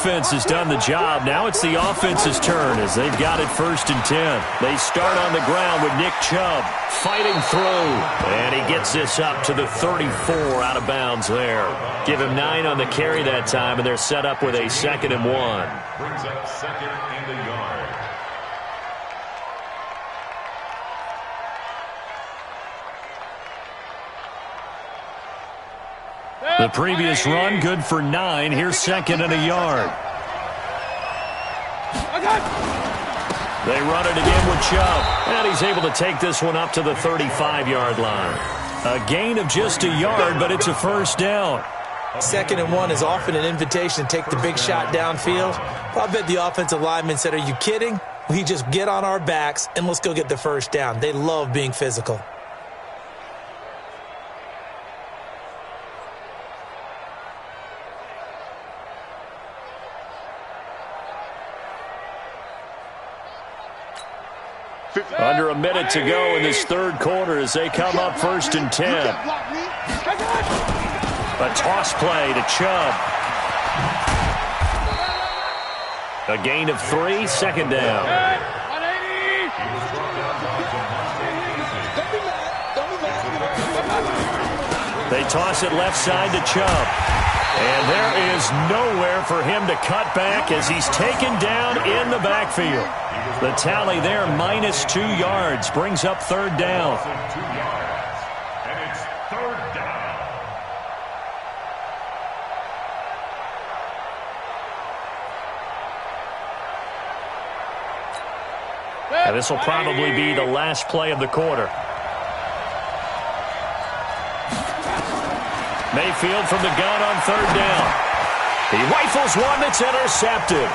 defense has done the job. Now it's the offense's turn as they've got it 1st and 10. They start on the ground with Nick Chubb fighting through. And he gets this up to the 34 out of bounds there. Give him 9 on the carry that time, and they're set up with a 2nd and 1. Brings up 2nd and a yard. The previous run, good for 9. Here's 2nd and a yard. They run it again with Chubb. And he's able to take this one up to the 35-yard line. A gain of just a yard, but it's a 1st down. 2nd and 1 is often an invitation to take the big shot downfield. I bet the offensive lineman said, are you kidding? We just get on our backs and let's go get the 1st down. They love being physical. Under a minute to go in this 3rd quarter as they come up 1st and 10. A toss play to Chubb. A gain of 3, 2nd down. They toss it left side to Chubb. And there is nowhere for him to cut back as he's taken down in the backfield. The tally there, -2 yards, brings up 3rd down. 2 yards, and it's 3rd down. And this will probably be the last play of the quarter. Mayfield from the gun on 3rd down. He rifles one that's intercepted.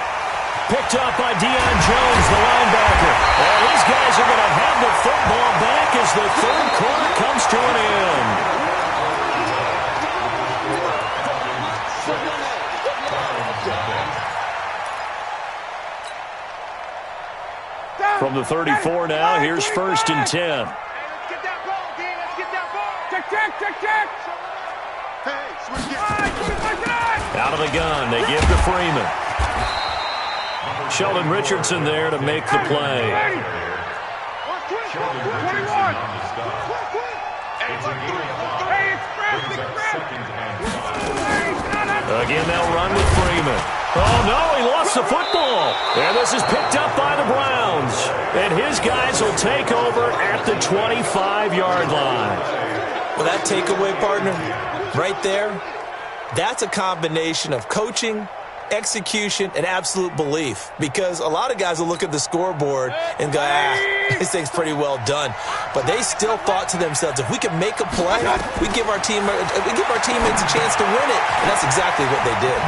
Picked up by Deion Jones, the linebacker. And these guys are going to have the football back as the 3rd quarter comes to an end. From the 34 now, here's 1st and 10. Let's get that ball, Dean. Let's get that ball. Check. Out of the gun, they give to Freeman. Sheldon Richardson there to make the play. Again, they'll run with Freeman. Oh, no, he lost the football. And this is picked up by the Browns. And his guys will take over at the 25-yard line. Well, that takeaway, partner, right there, that's a combination of coaching, execution, and absolute belief. Because a lot of guys will look at the scoreboard and go, this thing's pretty well done. But they still thought to themselves, if we can make a play, we give our teammates a chance to win it. And that's exactly what they did.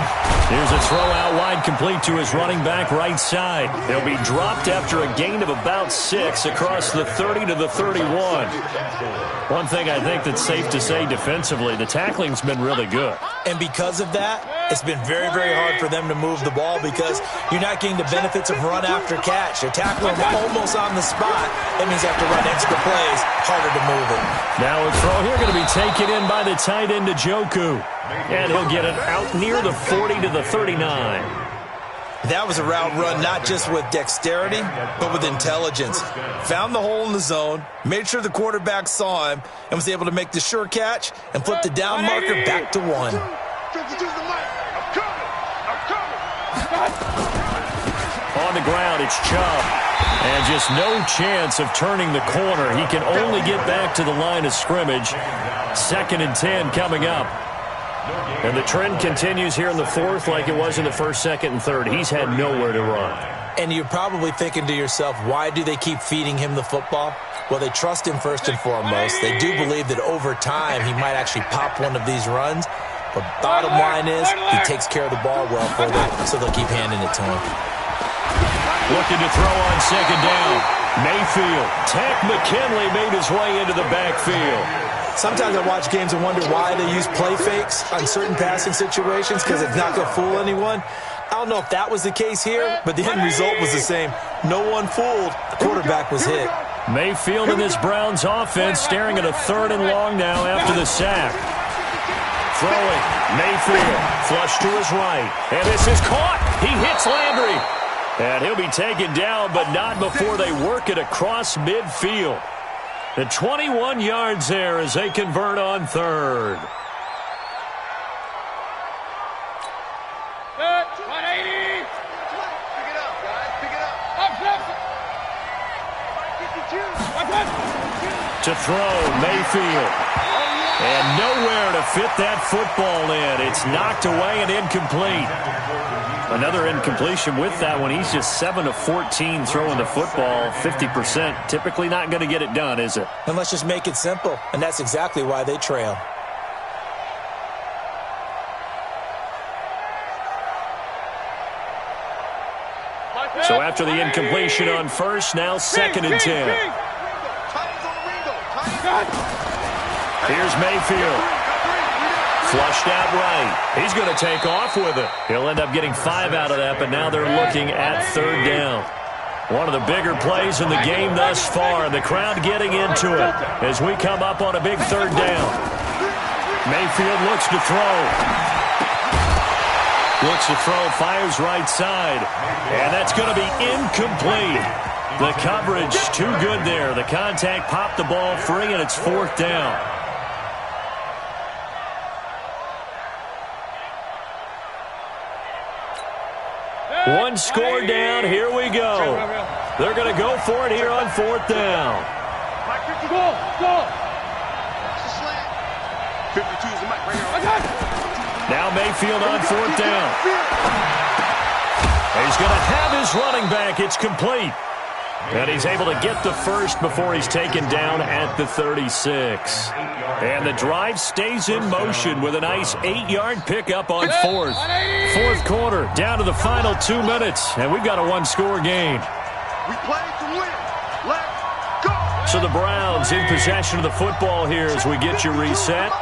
Here's a throw out wide, complete to his running back right side. He'll be dropped after a gain of about 6 across the 30 to the 31. One thing I think that's safe to say defensively, the tackling's been really good. And because of that, it's been very, very hard for them to move the ball because you're not getting the benefits of run after catch. They're tackling almost on the spot. That means they have to run extra plays, harder to move it. Now a throw here going to be taken in by the tight end Njoku. And he'll get it out near the 40 to the 39. That was a route run not just with dexterity, but with intelligence. Found the hole in the zone, made sure the quarterback saw him, and was able to make the sure catch and flip the down marker back to 1. On the ground, it's Chubb. And just no chance of turning the corner. He can only get back to the line of scrimmage. 2nd and 10 coming up. And the trend continues here in the 4th like it was in the 1st, 2nd, and 3rd. He's had nowhere to run. And you're probably thinking to yourself, why do they keep feeding him the football? Well, they trust him first and foremost. They do believe that over time he might actually pop one of these runs. But bottom line is he takes care of the ball well for them, so they'll keep handing it to him. Looking to throw on 2nd down. Mayfield. Tank McKinley made his way into the backfield. Sometimes I watch games and wonder why they use play fakes on certain passing situations because it's not going to fool anyone. I don't know if that was the case here, but the end result was the same. No one fooled. The quarterback was hit. Mayfield in this Browns offense staring at a 3rd and long now after the sack. throwing. Mayfield, flush to his right. And this is caught. He hits Landry. And he'll be taken down, but not before they work it across midfield. The 21 yards there as they convert on third. Good. 180. Pick it up, guys. Pick it up. Up. To throw, Mayfield. And nowhere to fit that football in. It's knocked away and incomplete. Another incompletion with that one. He's just 7 of 14 throwing the football, 50%. Typically not going to get it done, is it? And let's just make it simple. And that's exactly why they trail. So after the incompletion on first, now 2nd and 10. Here's Mayfield. Flushed out right. He's going to take off with it. He'll end up getting 5 out of that, but now they're looking at 3rd down. One of the bigger plays in the game thus far. The crowd getting into it as we come up on a big 3rd down. Mayfield looks to throw. Looks to throw, fires right side. And that's going to be incomplete. The coverage too good there. The contact popped the ball free, and it's 4th down. One score down. Here we go. They're going to go for it here on 4th down. Go. 52 is the mic right here. Now Mayfield on 4th down. He's going to have his running back. It's complete. And he's able to get the first before he's taken down at the 36. And the drive stays in motion with a nice 8-yard pickup on 4th. 4th quarter, down to the final 2 minutes. And we've got a 1-score game. We play to win. Let's go. So the Browns in possession of the football here as we get you reset.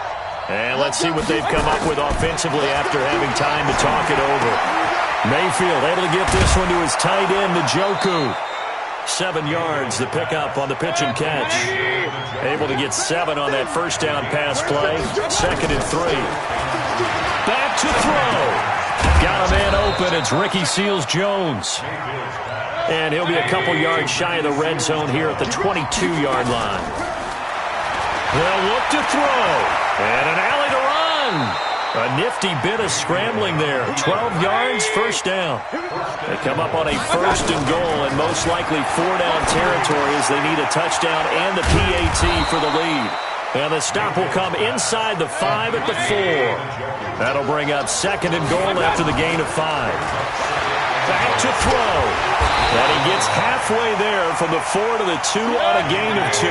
And let's see what they've come up with offensively after having time to talk it over. Mayfield able to get this one to his tight end, Njoku. 7 yards, the pickup on the pitch and catch. Able to get 7 on that first down pass play. 2nd and 3. Back to throw. Got a man open. It's Ricky Seals-Jones. And he'll be a couple yards shy of the red zone here at the 22-yard line. They'll look to throw. And an alley to run. A nifty bit of scrambling there. 12 yards, first down. They come up on a 1st and goal, and most likely 4-down territory as they need a touchdown and the PAT for the lead. And the stop will come inside the 5 at the 4. That'll bring up 2nd and goal after the gain of 5. Back to throw. And he gets halfway there from the 4 to the 2 on a gain of 2.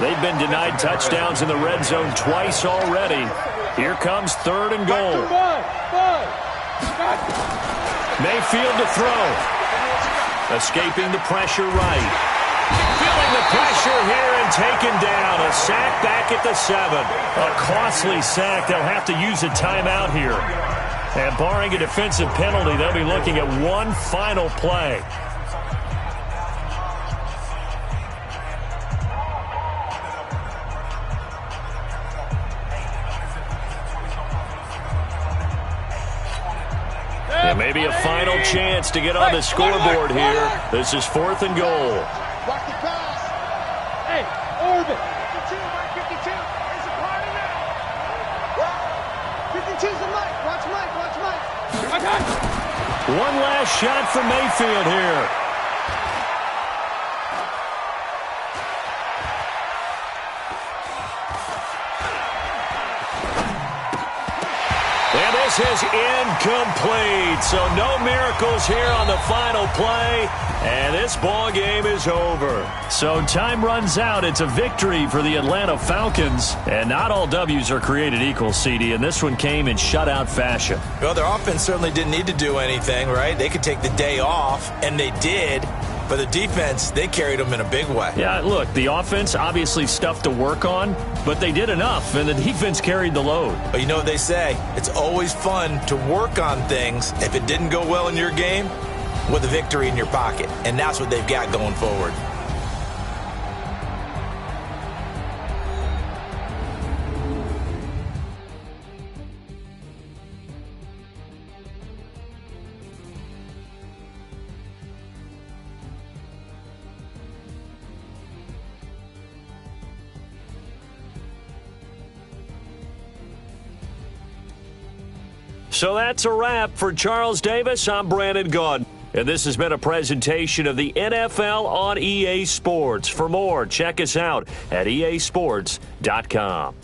They've been denied touchdowns in the red zone twice already. Here comes 3rd and goal. Mayfield to throw. Escaping the pressure right. Feeling the pressure here and taken down. A sack back at the 7. A costly sack. They'll have to use a timeout here. And barring a defensive penalty, they'll be looking at one final play. And maybe a final chance to get on the scoreboard here. This is 4th and goal. Watch the pass. Hey, orbit. 52, Mike, 52. It's a party now. 52's the Mike. Watch Mike, watch Mike. One last shot for Mayfield here. And this is incomplete. So no miracles here on the final play. And this ball game is over. So time runs out. It's a victory for the Atlanta Falcons. And not all W's are created equal, CD. And this one came in shutout fashion. Well, their offense certainly didn't need to do anything, right? They could take the day off, and they did. But the defense, they carried them in a big way. Yeah, look, the offense, obviously stuff to work on, but they did enough, and the defense carried the load. But you know what they say? It's always fun to work on things if it didn't go well in your game with a victory in your pocket. And that's what they've got going forward. So that's a wrap for Charles Davis. I'm Brandon Gaudin. And this has been a presentation of the NFL on EA Sports. For more, check us out at easports.com.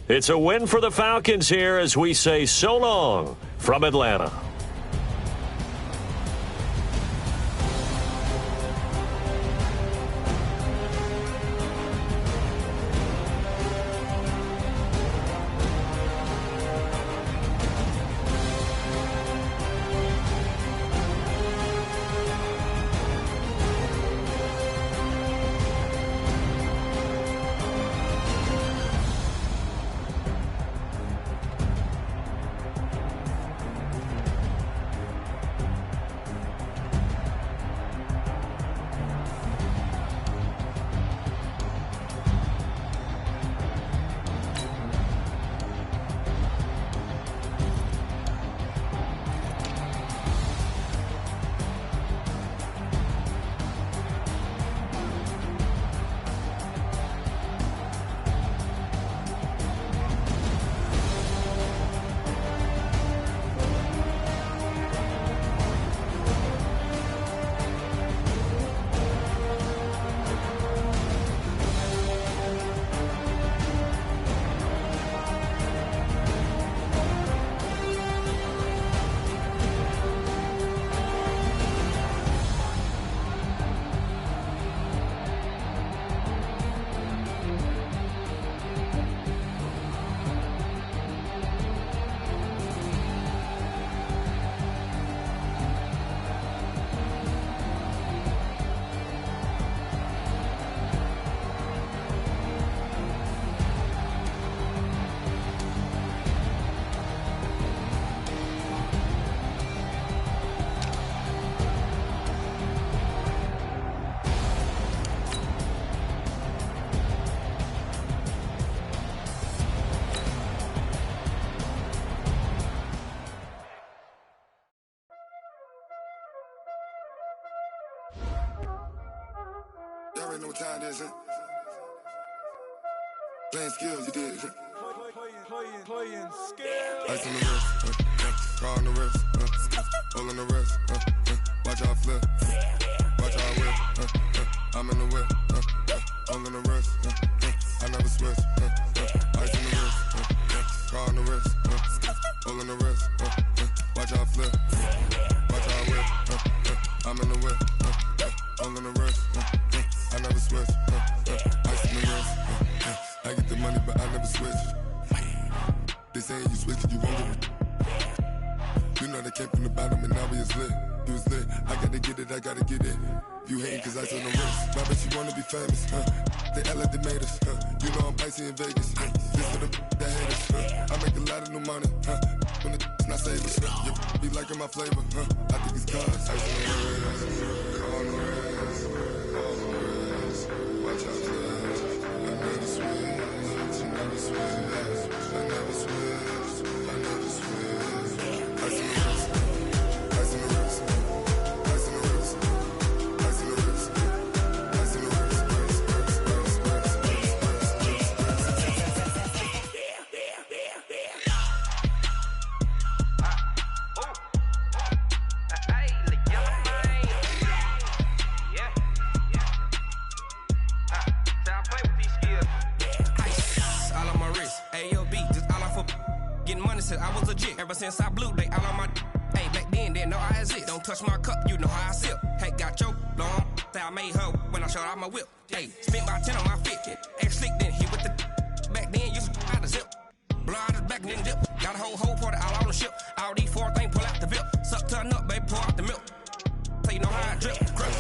It's a win for the Falcons here as we say so long from Atlanta. Y'all already know what time it is, huh? Playing skills, you did. Playing skills. Ice on the wrist, car on the wrist, hole in the wrist, watch out flip, watch out whip, I'm in the whip, hole in the wrist, I never switch, ice on the wrist, car on the wrist, hole in the wrist, watch out flip, watch out whip, I'm in the whip, hole in the wrist, I never switch, ice on the wrist, I get the money but I never switch. They saying you switch it, you won't get it. You know they came from the bottom and now we is lit. You was lit, I gotta get it, I gotta get it. You hating cause I on the wrist. I bet you wanna be famous, They Ella they made us, You know I'm icy in Vegas, This for the that hate us, I make a lot of new money, When the not savers, You be liking my flavor, I think it's cause ice on the wrist, on the wrist, on the wrist. Watch out for this, I never switch, I never switch. I never switch, I never switch. Ice in the wrist, ice in the wrist, ice in the wrist, ice in the wrist, ice in the wrist, I was legit ever since I blew they all on my hey back then didn't know I exist. Don't touch my cup, you know how I sip. Hey, got your long I made her when I showed out my whip. Hey, spent about 10 on my fit. X slick then hit with the back then used to out the zip. Blow out his back then dip. Got a whole party all on the ship. All these four things pull out the VIP. Suck turn up, baby, pour out the milk. So you know how I drip. Crush.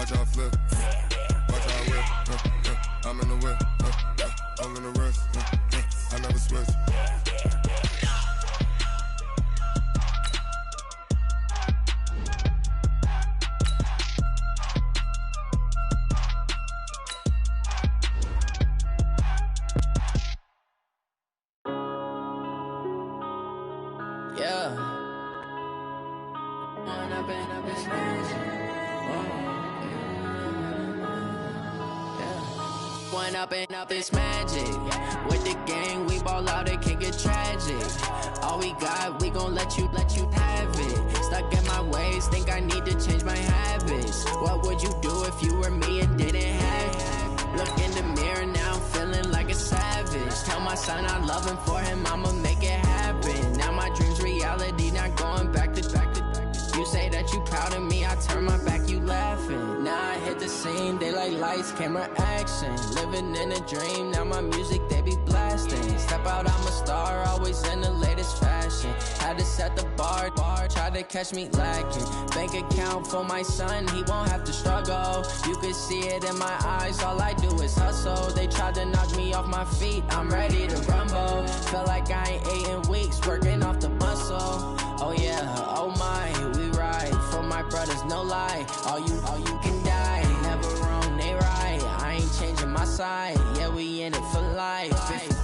watch out flip, watch out whip. I'm in the whip, all in the wrist. I never switch. Up this magic. With the gang, we ball out, it can get tragic. All we got, we gon' let you have it. Stuck in my ways, think I need to change my habits. What would you do if you were me and didn't have it? Look in the mirror now, I'm feeling like a savage. Tell my son I love him, for him I'ma make it happen. Now my dream's reality, not going back to. You say that you proud of me, I turn my back, you laughing. Now I hit the scene, they like lights, camera, action. Living in a dream, now my music, they be blasting. Step out, I'm a star, always in the latest fashion. Had to set the bar, try to catch me lacking. Bank account for my son, he won't have to struggle. You can see it in my eyes, all I do is hustle. They tried to knock me off my feet, I'm ready to rumble. Feel like I ain't ate in weeks, working off the muscle. Oh yeah, oh my, we ride for my brothers, no lie. All you can die, never wrong, they right. I ain't changing my side, yeah, we in it for life.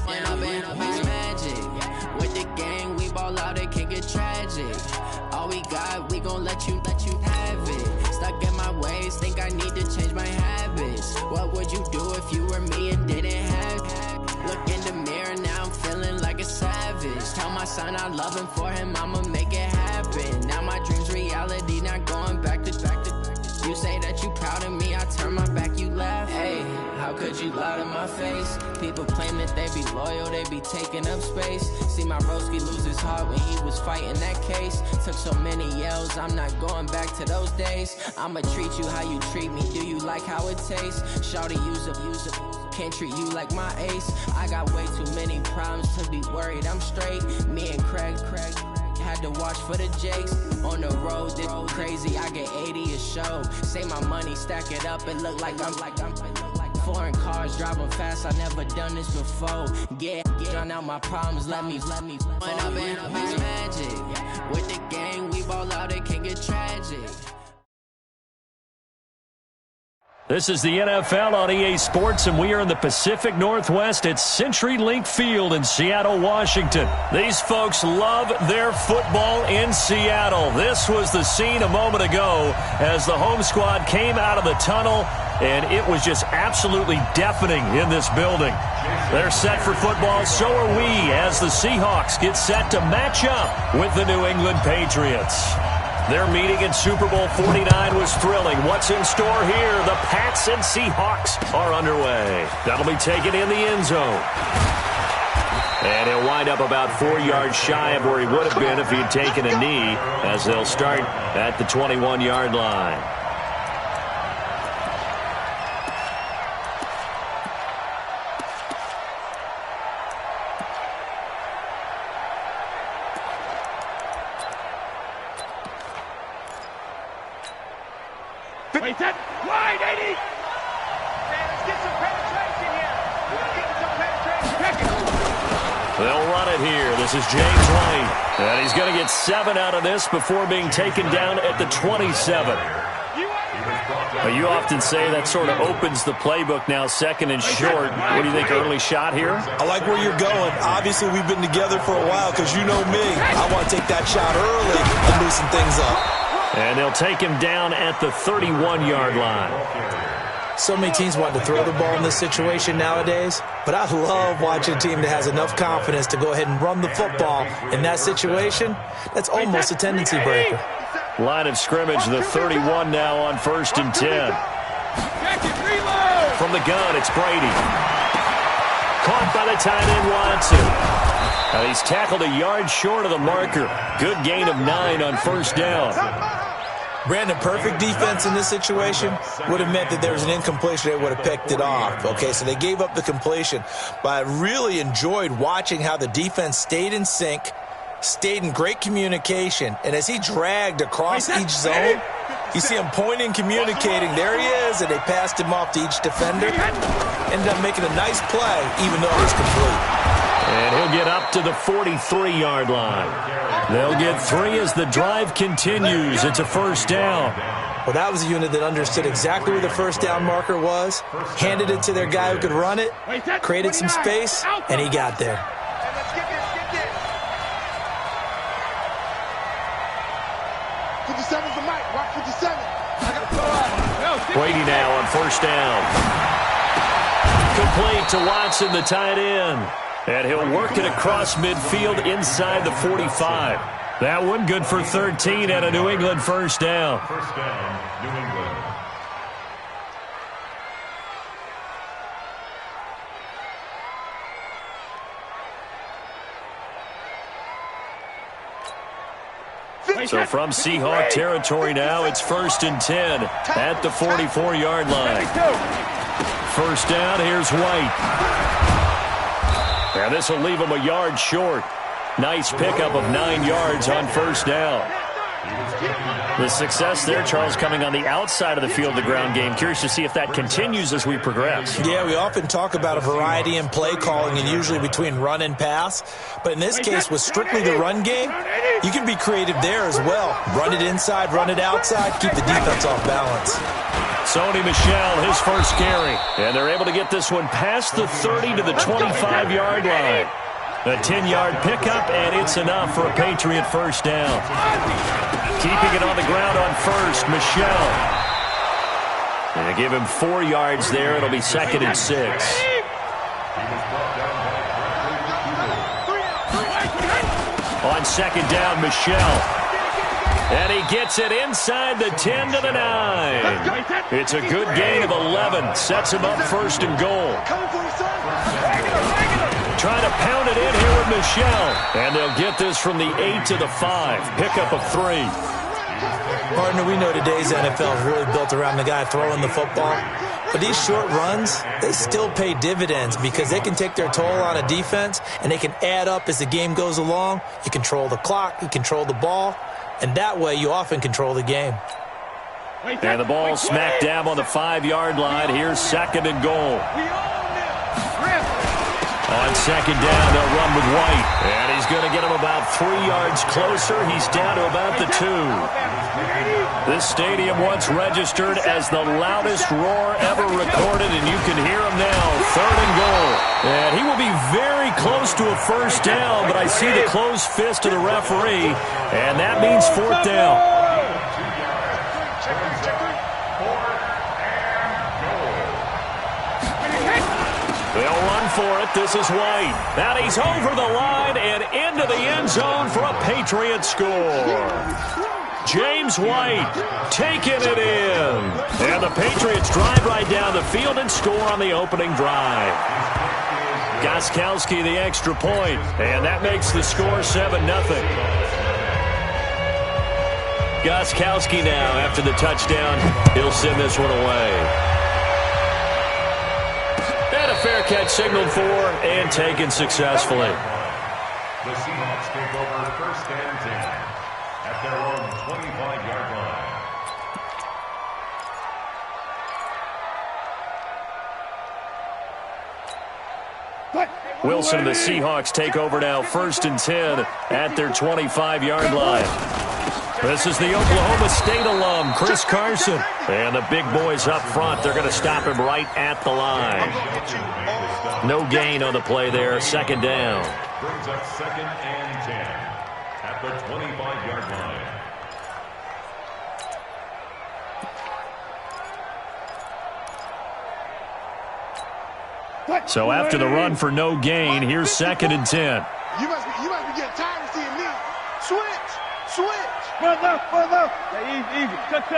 When I've been up, it's magic. With the gang, we ball out, it can get tragic. All we got, we gon' let you have it. Stuck in my ways, think I need to change my habits. What would you do if you were me and didn't have it? Look in the mirror, now I'm feeling like a savage. Tell my son I love him, for him I'ma make it happen. Now my dream's reality, not going back to. You say that you proud of me, I turn my back, you laugh. Hey, how could you lie to my face? People claim that they be loyal, they be taking up space. See my broski lose his heart when he was fighting that case. Took so many yells, I'm not going back to those days. I'ma treat you how you treat me, do you like how it tastes? Shawty, use up, can't treat you like my ace. I got way too many problems to be worried, I'm straight. Me and Craig had to watch for the Jakes. On the road, this crazy, I get 80 a show. Say my money, stack it up, it look like I'm foreign cars, driving fast, I never done this before. Yeah, drown out my problems, let me. When I've been up, it's magic. With the gang, we ball out, it can get tragic. This is the NFL on EA Sports, and we are in the Pacific Northwest at CenturyLink Field in Seattle, Washington. These folks love their football in Seattle. This was the scene a moment ago as the home squad came out of the tunnel, and it was just absolutely deafening in this building. They're set for football, so are we, as the Seahawks get set to match up with the New England Patriots. Their meeting in Super Bowl 49 was thrilling. What's in store here? The Pats and Seahawks are underway. That'll be taken in the end zone. And he'll wind up about 4 yards shy of where he would have been if he'd taken a knee, as they'll start at the 21-yard line. Wait, that wide 80. Man, let's get some penetration here. Get some penetration. They'll run it here. This is James White. And he's going to get 7 out of this before being taken down at the 27. You often say that sort of opens the playbook now, second and short. What do you think, early shot here? I like where you're going. Obviously, we've been together for a while because you know me. I want to take that shot early and loosen things up. And they'll take him down at the 31-yard line. So many teams want to throw the ball in this situation nowadays, but I love watching a team that has enough confidence to go ahead and run the football. In that situation, that's almost a tendency breaker. Line of scrimmage, the 31 now on 1st and 10. From the gun, it's Brady. Caught by the tight end, Watson. Now he's tackled a yard short of the marker. Good gain of 9 on 1st down. Brandon, perfect defense in this situation would have meant that there was an incompletion. They would have picked it off. Okay, so they gave up the completion. But I really enjoyed watching how the defense stayed in sync, stayed in great communication. And as he dragged across each zone, You see him pointing, communicating. There he is, and they passed him off to each defender. Ended up making a nice play, even though it was complete. And he'll get up to the 43-yard line. They'll get 3 as the drive continues. It's a first down. Well, that was a unit that understood exactly where the first down marker was, handed it to their guy who could run it, created some space, and he got there. Brady now on first down. Complete to Watson, the tight end. And he'll work it across midfield inside the 45. That one good for 13 at a New England first down. First down, New England. So from Seahawk territory now, it's 1st and 10 at the 44-yard line. First down, here's White. And this will leave him a yard short. Nice pickup of 9 yards on first down. The success there, Charles, coming on the outside of the field, the ground game. Curious to see if that continues as we progress. Yeah, we often talk about a variety in play calling and usually between run and pass. But in this case, with strictly the run game, you can be creative there as well. Run it inside, run it outside, keep the defense off balance. Sony Michel, his first carry. And they're able to get this one past the 30 to the 25-yard line. A 10-yard pickup, and it's enough for a Patriot first down. Keeping it on the ground on first, Michel. And they give him 4 yards there. It'll be 2nd and 6. On second down, Michel. And he gets it inside the 10 to the 9. It's a good gain of 11. Sets him up 1st and goal. Trying to pound it in here with Michel. And they'll get this from the 8 to the 5. Pickup of 3. Partner, we know today's NFL is really built around the guy throwing the football. But these short runs, they still pay dividends because they can take their toll on a defense and they can add up as the game goes along. You control the clock, you control the ball, and that way you often control the game. And the ball smack dab on the 5-yard line. Here's 2nd and goal. On second down, they'll run with White. And he's going to get him about 3 yards closer. He's down to about the 2. This stadium once registered as the loudest roar ever recorded, and you can hear him now. 3rd and goal. And he will be very close to a first down, but I see the closed fist of the referee, and that means 4th down. They'll run for it. This is White. And he's over the line and into the end zone for a Patriot score. James White taking it in. And the Patriots drive right down the field and score on the opening drive. Gostkowski the extra point. And that makes the score 7-0. Gostkowski now after the touchdown. He'll send this one away. Fair catch signaled for and taken successfully. The Seahawks take over 1st and 10 at their own 25-yard line. Wilson and the Seahawks take over now 1st and 10 at their 25-yard line. This is the Oklahoma State alum, Chris Carson. And the big boys up front, they're going to stop him right at the line. No gain on the play there, 2nd down. Brings up 2nd and 10 at the 25-yard line. So after the run for no gain, here's 2nd and 10. You must be getting tired of seeing me. Switch. Run left. Yeah, easy. Touch.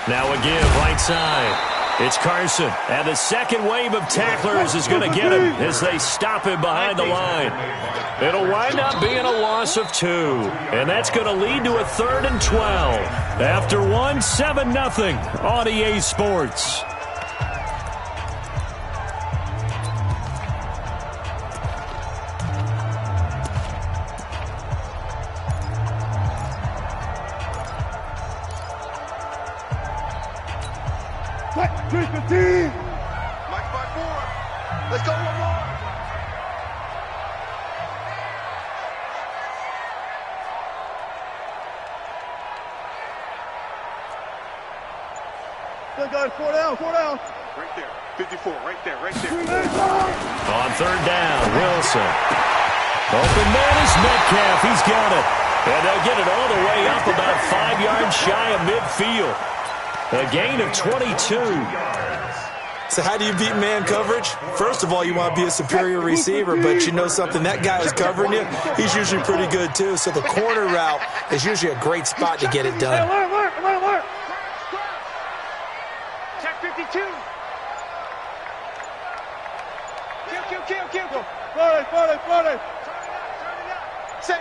Now a give, right side. It's Carson, and the second wave of tacklers is going to get him as they stop him behind the line. It'll wind up being a loss of 2, and that's going to lead to a 3rd and 12. After 7-0 on EA Sports. 315. Mike 5-4. Let's go one more. Good guys, 4 down, 4 down. Right there, 54, right there, right there. On third down, Wilson. Open man is Metcalf. He's got it. And they'll get it all the way up about 5 yards shy of midfield. A gain of 22. So how do you beat man coverage? First of all, you want to be a superior receiver, but you know something, that guy who's covering you, he's usually pretty good too. So the corner route is usually a great spot to get it done. Alert. Check 52. Kill. Friday. Save.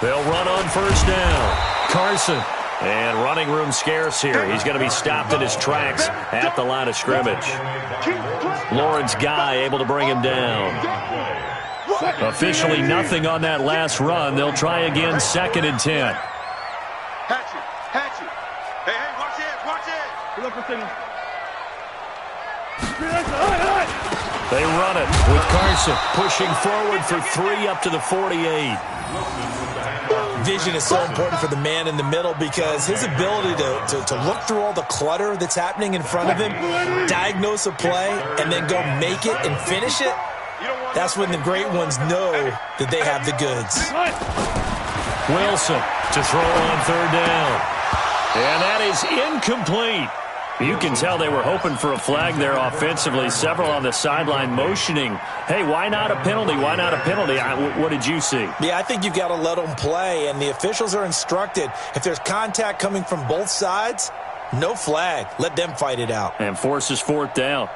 They'll run on first down. Carson. And running room scarce here. He's going to be stopped in his tracks at the line of scrimmage. Lawrence Guy able to bring him down. Officially nothing on that last run. They'll try again, 2nd and 10. Hatchet. Hey, watch it. Good luck for Sydney. They run it with Carson pushing forward for 3 up to the 48. Vision is so important for the man in the middle because his ability to look through all the clutter that's happening in front of him, diagnose a play, and then go make it and finish it, that's when the great ones know that they have the goods. Wilson to throw on third down. And that is incomplete. You can tell they were hoping for a flag there offensively. Several on the sideline motioning, hey, why not a penalty? Why not a penalty? What did you see? Yeah, I think you've got to let them play, and the officials are instructed. If there's contact coming from both sides, no flag. Let them fight it out. And forces 4th down.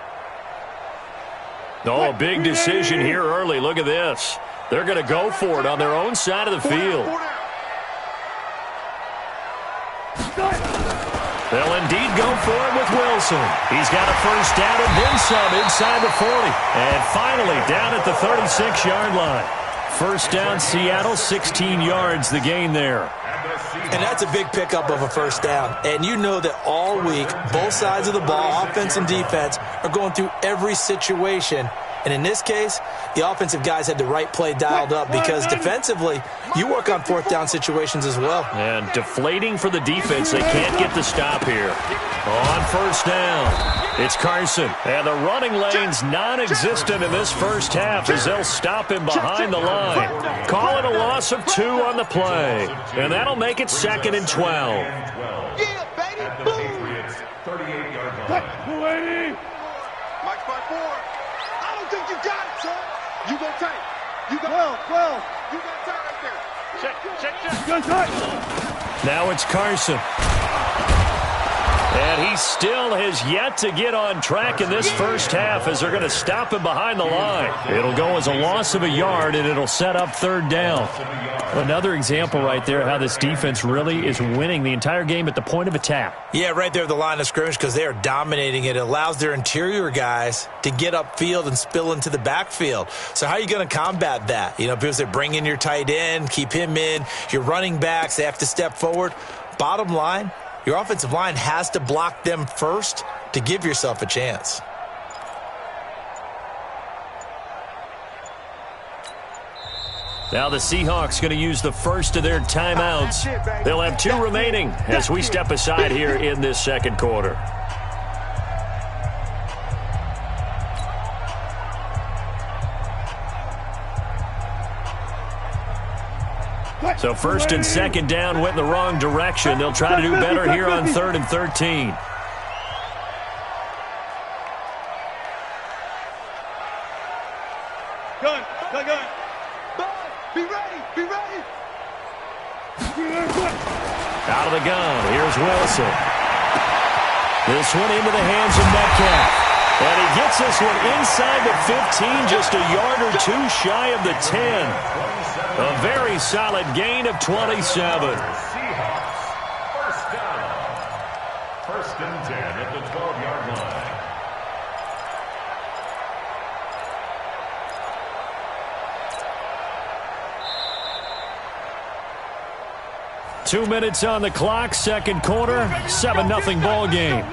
Oh, a big decision here early. Look at this. They're going to go for it on their own side of the field. They'll indeed go for it with Wilson. He's got a first down and then some inside the 40. And finally down at the 36-yard line. First down, Seattle, 16 yards the gain there. And that's a big pickup of a first down. And you know that all week, both sides of the ball, offense and defense, are going through every situation. And in this case, the offensive guys had the right play dialed up because defensively, you work on 4th down situations as well. And deflating for the defense. They can't get the stop here. On first down, it's Carson. And the running lane's non-existent in this first half as they'll stop him behind the line. Call it a loss of 2 on the play. And that'll make it 2nd and 12. Yeah, baby. Boom. 38-yard line. Mike 5-4. I don't think you got it, son. You go tight. You got 12. You got tight right there. Check. Go tight. Now it's Carson. And he still has yet to get on track in this first half as they're going to stop him behind the line. It'll go as a loss of a yard, and it'll set up 3rd down. Another example right there how this defense really is winning the entire game at the point of attack. Yeah, right there at the line of scrimmage because they are dominating it. It allows their interior guys to get upfield and spill into the backfield. So how are you going to combat that? You know, because they bring in your tight end, keep him in. Your running backs, they have to step forward. Bottom line, your offensive line has to block them first to give yourself a chance. Now the Seahawks going to use the first of their timeouts. They'll have 2 remaining as we step aside here in this second quarter. So 1st and 2nd down went in the wrong direction. They'll try to do better here on 3rd and 13. Gun. Be ready. Out of the gun. Here's Wilson. This one into the hands of Metcalf. And he gets this one inside the 15, just a yard or 2 shy of the 10. A very solid gain of 27. Seahawks, first down. 1st and 10 at the 12-yard line. 2 minutes on the clock, second quarter, 7-0 ball game.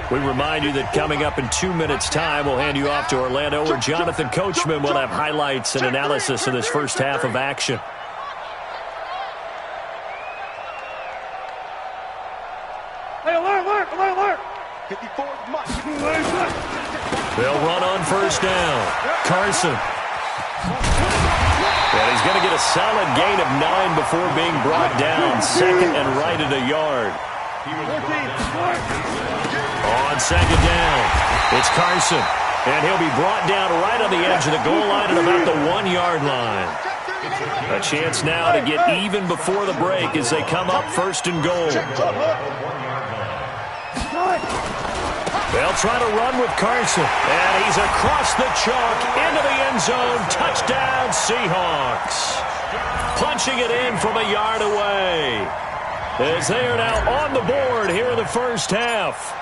We remind you that coming up in 2 minutes' time, we'll hand you off to Orlando, where Jonathan Coachman will have highlights and analysis of this first half of action. Hey, alert! 54 much. They'll run on first down. Carson. And he's going to get a solid gain of 9 before being brought down. Second and right at a yard. On second down, it's Carson. And he'll be brought down right on the edge of the goal line at about the 1-yard line. A chance now to get even before the break as they come up first and goal. They'll try to run with Carson. And he's across the chalk into the end zone. Touchdown, Seahawks. Punching it in from a yard away. As they are now on the board here in the first half.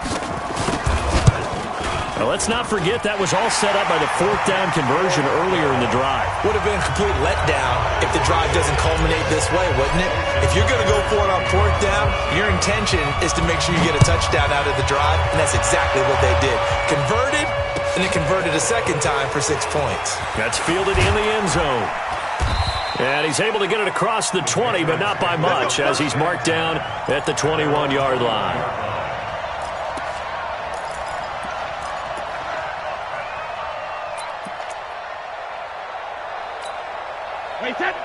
Now, let's not forget that was all set up by the fourth down conversion earlier in the drive. Would have been a complete letdown if the drive doesn't culminate this way, wouldn't it? If you're going to go for it on fourth down, your intention is to make sure you get a touchdown out of the drive, and that's exactly what they did. Converted, and then converted a second time for 6 points. That's fielded in the end zone. And he's able to get it across the 20, but not by much, as he's marked down at the 21-yard line.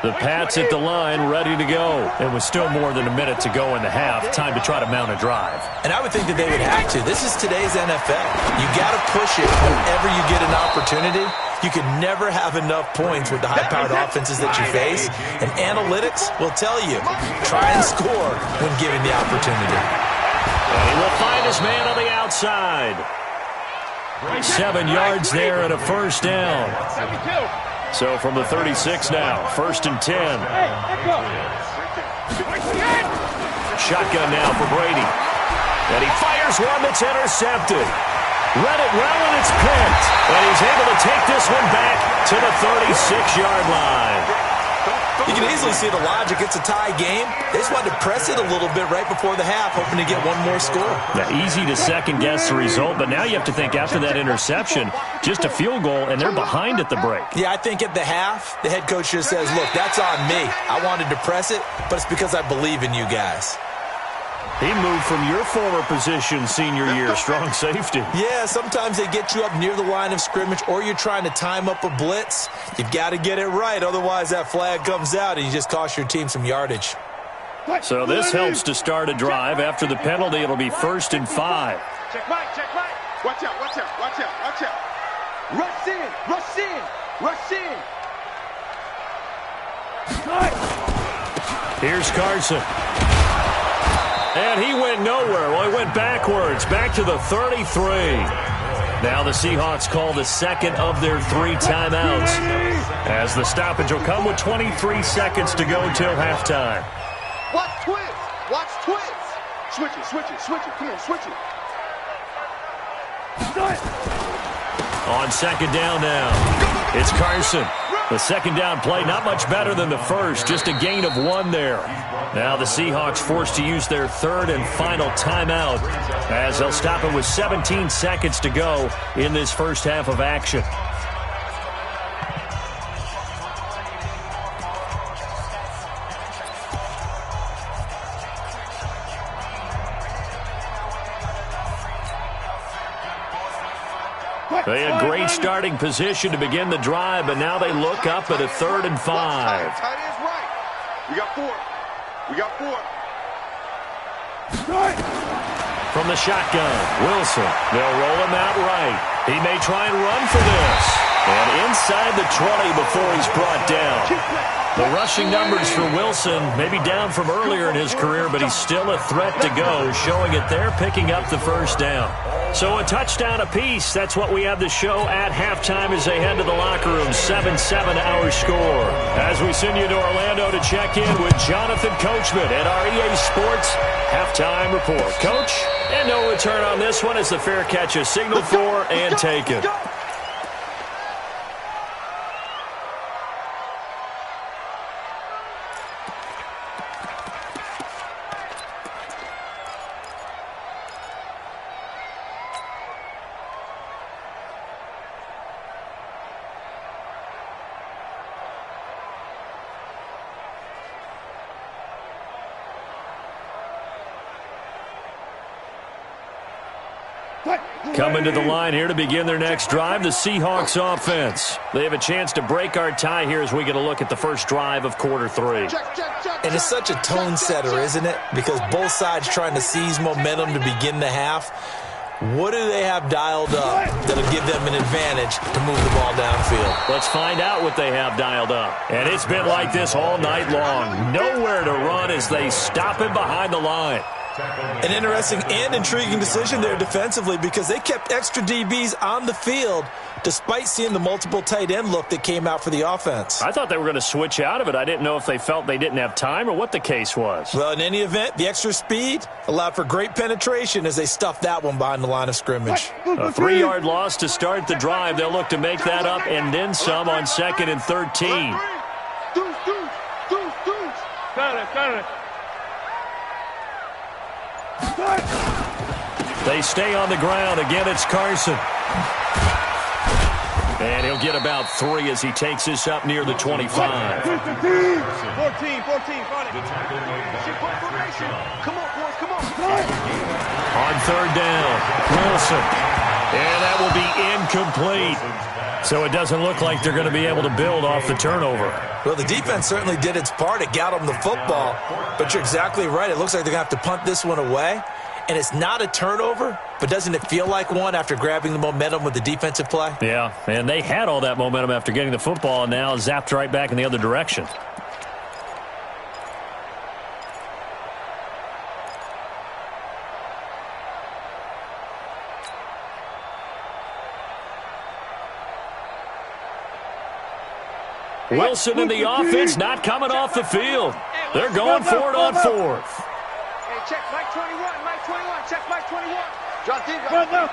The Pats at the line, ready to go. And with still more than a minute to go in the half, time to try to mount a drive. And I would think that they would have to. This is today's NFL. You got to push it whenever you get an opportunity. You can never have enough points with the high-powered offenses that you face. And analytics will tell you, try and score when given the opportunity. And he will find his man on the outside. 7 yards there and a first down. So from the 36 now, first and 10. Shotgun now for Brady. And he fires one that's intercepted. Read it well, and it's picked. And he's able to take this one back to the 36-yard line. You can easily see the logic. It's a tie game. They just wanted to press it a little bit right before the half, hoping to get one more score. Now, easy to second-guess the result, but now you have to think after that interception, just a field goal, and they're behind at the break. Yeah, I think at the half, the head coach just says, look, that's on me. I wanted to press it, but it's because I believe in you guys. He moved from your former position senior year, strong safety. Yeah, sometimes they get you up near the line of scrimmage, or you're trying to time up a blitz. You've got to get it right, otherwise that flag comes out and you just cost your team some yardage. So this helps to start a drive. After the penalty, it'll be 1st and 5. Check right. Watch out. Rush in. Here's Carson. And he went nowhere. Well, he went backwards, back to the 33. Now the Seahawks call the second of their 3 timeouts, as the stoppage will come with 23 seconds to go till halftime. Watch twist. Switch it. Come on, switch it. On second down now, it's Carson. The second down play, not much better than the first, just a gain of 1 there. Now the Seahawks forced to use their 3rd and final timeout, as they'll stop it with 17 seconds to go in this first half of action. They had great starting position to begin the drive, but now they look up at a 3rd and 5. Tight end's right. We got 4. From the shotgun, Wilson. They'll roll him out right. He may try and run for this. And inside the 20 before he's brought down. The rushing numbers for Wilson, maybe down from earlier in his career, but he's still a threat to go, showing it there, picking up the first down. So a touchdown apiece. That's what we have the show at halftime as they head to the locker room. 7-7 our score. As we send you to Orlando to check in with Jonathan Coachman at our EA Sports halftime report. Coach, and no return on this one as the fair catch is signaled for and taken. Coming to the line here to begin their next drive, the Seahawks offense. They have a chance to break our tie here as we get a look at the first drive of quarter 3. And it's such a tone setter, isn't it? Because both sides trying to seize momentum to begin the half. What do they have dialed up that'll give them an advantage to move the ball downfield? Let's find out what they have dialed up. And it's been like this all night long. Nowhere to run as they stop him behind the line. An interesting and intriguing decision there defensively because they kept extra DBs on the field despite seeing the multiple tight end look that came out for the offense. I thought they were going to switch out of it. I didn't know if they felt they didn't have time or what the case was. Well, in any event, the extra speed allowed for great penetration as they stuffed that one behind the line of scrimmage. A 3-yard loss to start the drive. They'll look to make that up and then some on 2nd and 13. Got it. They stay on the ground. Again, it's Carson. And he'll get about 3 as he takes this up near the 25. 14. Come on, boys, come on. On 3rd down, Wilson. And that will be incomplete. So it doesn't look like they're going to be able to build off the turnover. Well, the defense certainly did its part. It got them the football. But you're exactly right. It looks like they're going to have to punt this one away. And it's not a turnover, but doesn't it feel like one after grabbing the momentum with the defensive play? Yeah, and they had all that momentum after getting the football and now zapped right back in the other direction. Wilson in the offense not coming off the field. They're going for it on 4th. Hey, check Mike 21, check Mike 21. Drop deep. Run left.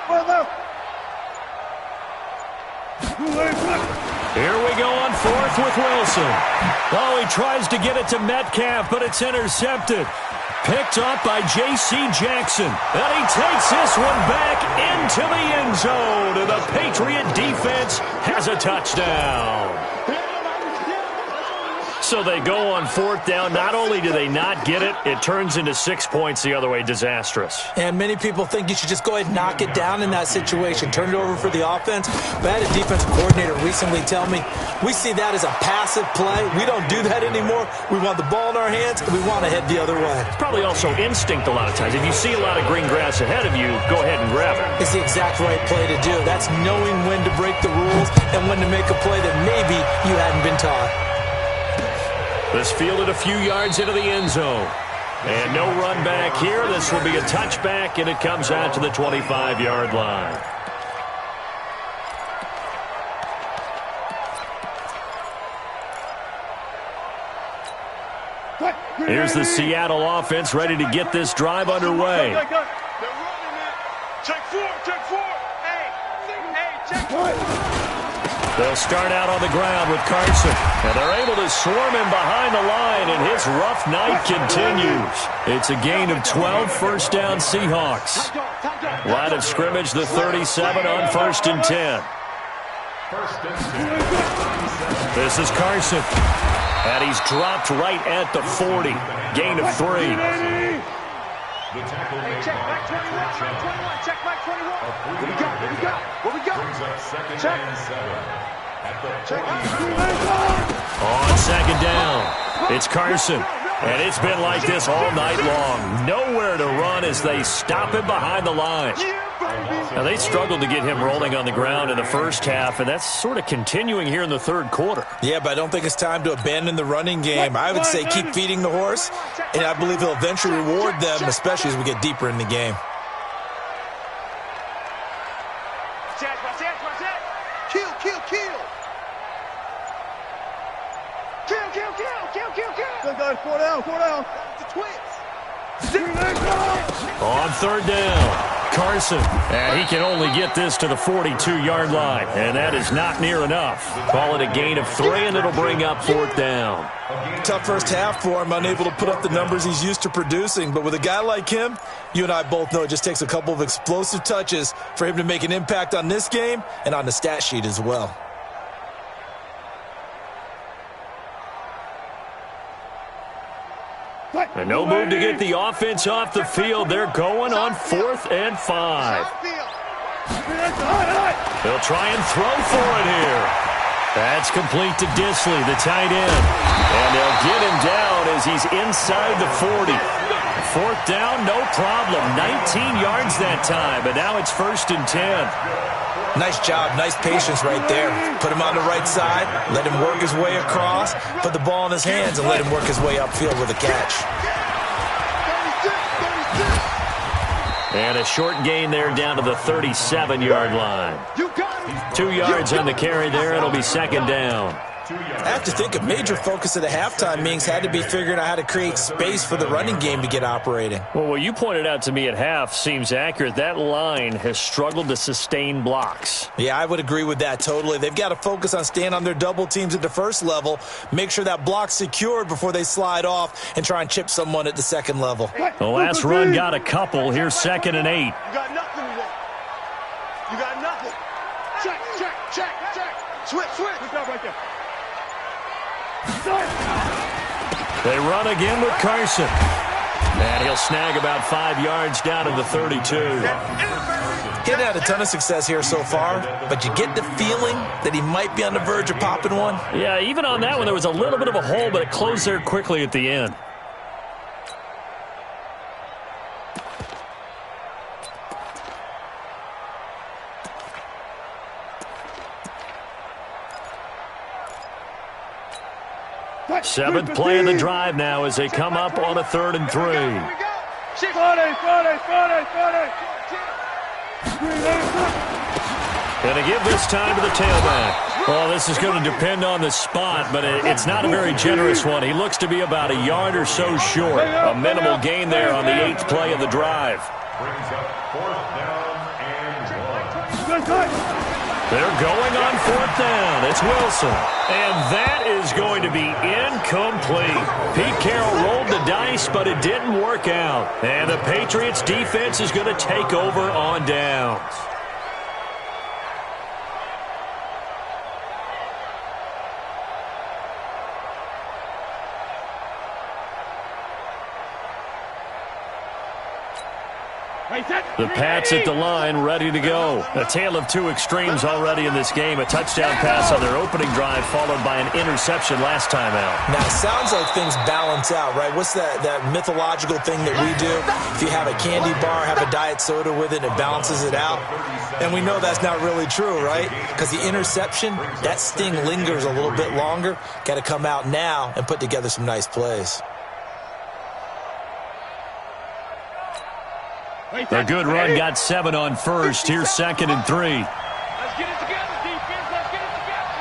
Here we go on 4th with Wilson. Oh, he tries to get it to Metcalf, but it's intercepted. Picked up by J.C. Jackson. And he takes this one back into the end zone. And the Patriot defense has a touchdown. So they go on 4th down. Not only do they not get it, it turns into 6 points the other way. Disastrous. And many people think you should just go ahead and knock it down in that situation. Turn it over for the offense. But I had a defensive coordinator recently tell me, we see that as a passive play. We don't do that anymore. We want the ball in our hands, and we want to head the other way. It's probably also instinct a lot of times. If you see a lot of green grass ahead of you, go ahead and grab it. It's the exact right play to do. That's knowing when to break the rules and when to make a play that maybe you hadn't been taught. This fielded a few yards into the end zone. And no run back here. This will be a touchback, and it comes out to the 25-yard line. Here's the Seattle offense ready to get this drive underway. They're running it. Check 4. Hey, check 4. They'll start out on the ground with Carson. And they're able to swarm him behind the line, and his rough night continues. It's a gain of 12, 1st down Seahawks. Line of scrimmage, the 37 on 1st and 10. This is Carson. And he's dropped right at the 40. Gain of 3. The tackle made Check by Mike 21. Check Mike 21. What we got? brings up 2nd and 7 at the 40. On 2nd down, it's Carson. And it's been like this all night long. Nowhere to run as they stop him behind the line. Now, they struggled to get him rolling on the ground in the first half, and that's sort of continuing here in the third quarter. Yeah, but I don't think it's time to abandon the running game. I would say keep feeding the horse, and I believe he'll eventually reward them, especially as we get deeper in the game. Kill. 4 down. The Twins. On third down, Carson. And he can only get this to the 42-yard line, and that is not near enough. Call it a gain of 3, and it'll bring up fourth down. Tough first half for him, unable to put up the numbers he's used to producing. But with a guy like him, you and I both know it just takes a couple of explosive touches for him to make an impact on this game and on the stat sheet as well. And no move to get the offense off the field. They're going on 4th and 5. They'll try and throw for it here. That's complete to Disley, the tight end. And they'll get him down as he's inside the 40. 4th down, no problem. 19 yards that time, but now it's 1st and 10. Nice job, nice patience right there. Put him on the right side, let him work his way across, put the ball in his hands, and let him work his way upfield with a catch. And a short gain there down to the 37-yard line. 2 yards on the carry there. It'll be 2nd down. I have to think a major focus of the halftime meetings had to be figuring out how to create space for the running game to get operating. Well, what you pointed out to me at half seems accurate. That line has struggled to sustain blocks. Yeah, I would agree with that totally. They've got to focus on staying on their double teams at the first level, make sure that block's secured before they slide off and try and chip someone at the second level. The last run got a couple. Here's 2nd and 8. You got nothing today. You got nothing. Check. Switch. Good job right there. They run again with Carson. And he'll snag about 5 yards down to the 32. He hasn't had a ton of success here so far, but you get the feeling that he might be on the verge of popping one. Yeah, even on that one, there was a little bit of a hole, but it closed there quickly at the end. Seventh play of the drive now as they come up on a 3rd and 3. Going to give this time to the tailback. Well, this is going to depend on the spot, but it's not a very generous one. He looks to be about a yard or so short. A minimal gain there on the 8th play of the drive. Brings up 4th down and 1. They're going on 4th down. It's Wilson. And that is going to be incomplete. Pete Carroll rolled the dice, but it didn't work out. And the Patriots defense is going to take over on downs. The Pats at the line, ready to go. A tale of two extremes already in this game. A touchdown pass on their opening drive, followed by an interception last time out. Now, it sounds like things balance out, right? What's that mythological thing that we do? If you have a candy bar, have a diet soda with it, and it balances it out. And we know that's not really true, right? Because the interception, that sting lingers a little bit longer. Got to come out now and put together some nice plays. A good run, got 7 on first. Here's 2nd and 3. Let's get it together, defense. Let's get it together.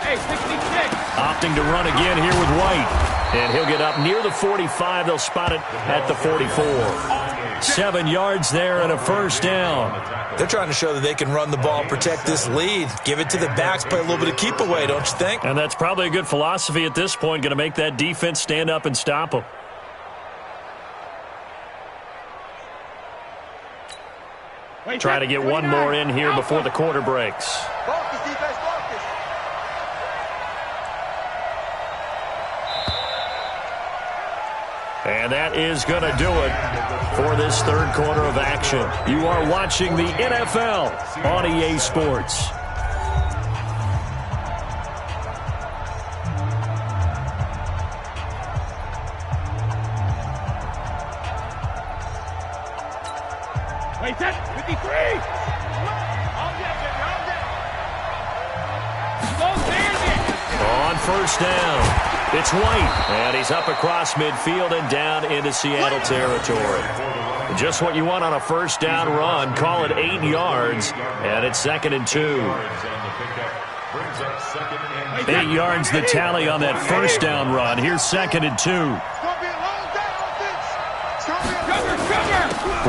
Hey, 66. Opting to run again here with White. And he'll get up near the 45. They'll spot it at the 44. 7 yards there and a first down. They're trying to show that they can run the ball, protect this lead. Give it to the backs, play a little bit of keep away, don't you think? And that's probably a good philosophy at this point. Going to make that defense stand up and stop them. Try to get one more in here before the quarter breaks. Focus, defense, focus. And that is going to do it for this third quarter of action. You are watching the NFL on EA Sports. Wait, that's 53. All day, baby, all day. Go there. On first down, it's White, and he's up across midfield and down into Seattle territory. Just what you want on a first down run. Call it 8 yards, and it's 2nd and 2. 8 yards the tally on that first down run. Here's 2nd and 2.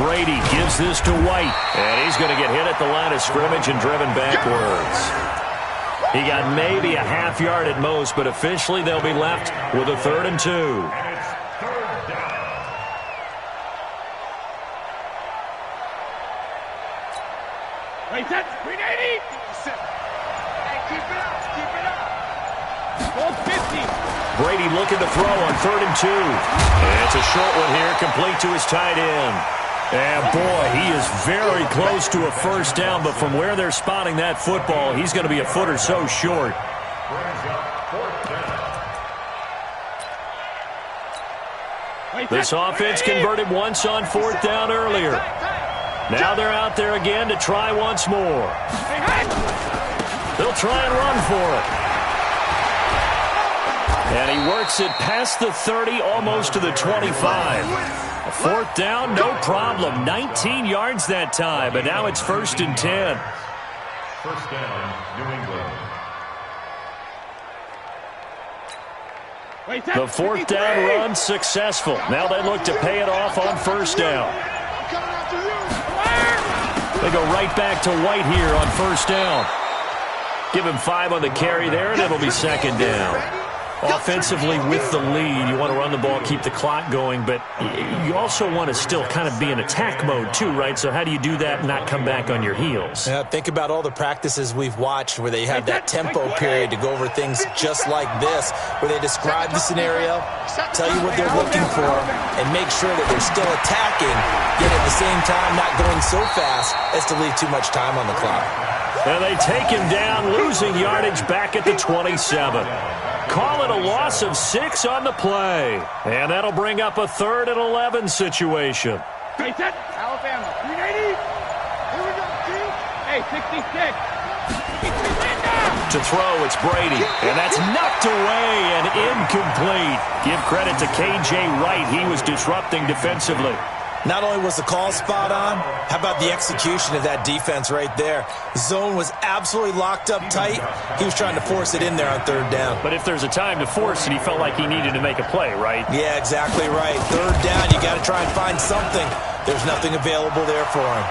Brady gives this to White, and he's going to get hit at the line of scrimmage and driven backwards. He got maybe a half yard at most, but officially they'll be left with a 3rd and 2. And it's 3rd down. Wait, that's 380. Hey, keep it up, keep it up. Goal 50. Brady looking to throw on 3rd and 2. And it's a short one here, complete to his tight end. And boy, he is very close to a first down, but from where they're spotting that football, he's going to be a foot or so short. This offense converted once on 4th down earlier. Now they're out there again to try once more. They'll try and run for it. And he works it past the 30, almost to the 25. A 4th down, no problem. 19 yards that time, but now it's 1st and 10. First down, New England. The 4th down run successful. Now they look to pay it off on first down. They go right back to White here on first down. Give him 5 on the carry there, and it'll be 2nd down. Offensively, with the lead, you want to run the ball, keep the clock going, but you also want to still kind of be in attack mode too, right? So how do you do that and not come back on your heels? Yeah, think about all the practices we've watched where they have that tempo period to go over things just like this, where they describe the scenario, tell you what they're looking for, and make sure that they're still attacking, yet at the same time not going so fast as to leave too much time on the clock. And they take him down, losing yardage back at the 27. Call it a loss of 6 on the play. And that'll bring up a 3rd and 11 situation. Hey, set. Alabama. 380. Here we go, Q. Hey, 66. To throw, it's Brady. And that's knocked away and incomplete. Give credit to K.J. Wright. He was disrupting defensively. Not only was the call spot on, how about the execution of that defense right there? Zone was absolutely locked up tight. He was trying to force it in there on 3rd down. But if there's a time to force it, he felt like he needed to make a play, right? Yeah, exactly right. 3rd down, you got to try and find something. There's nothing available there for him.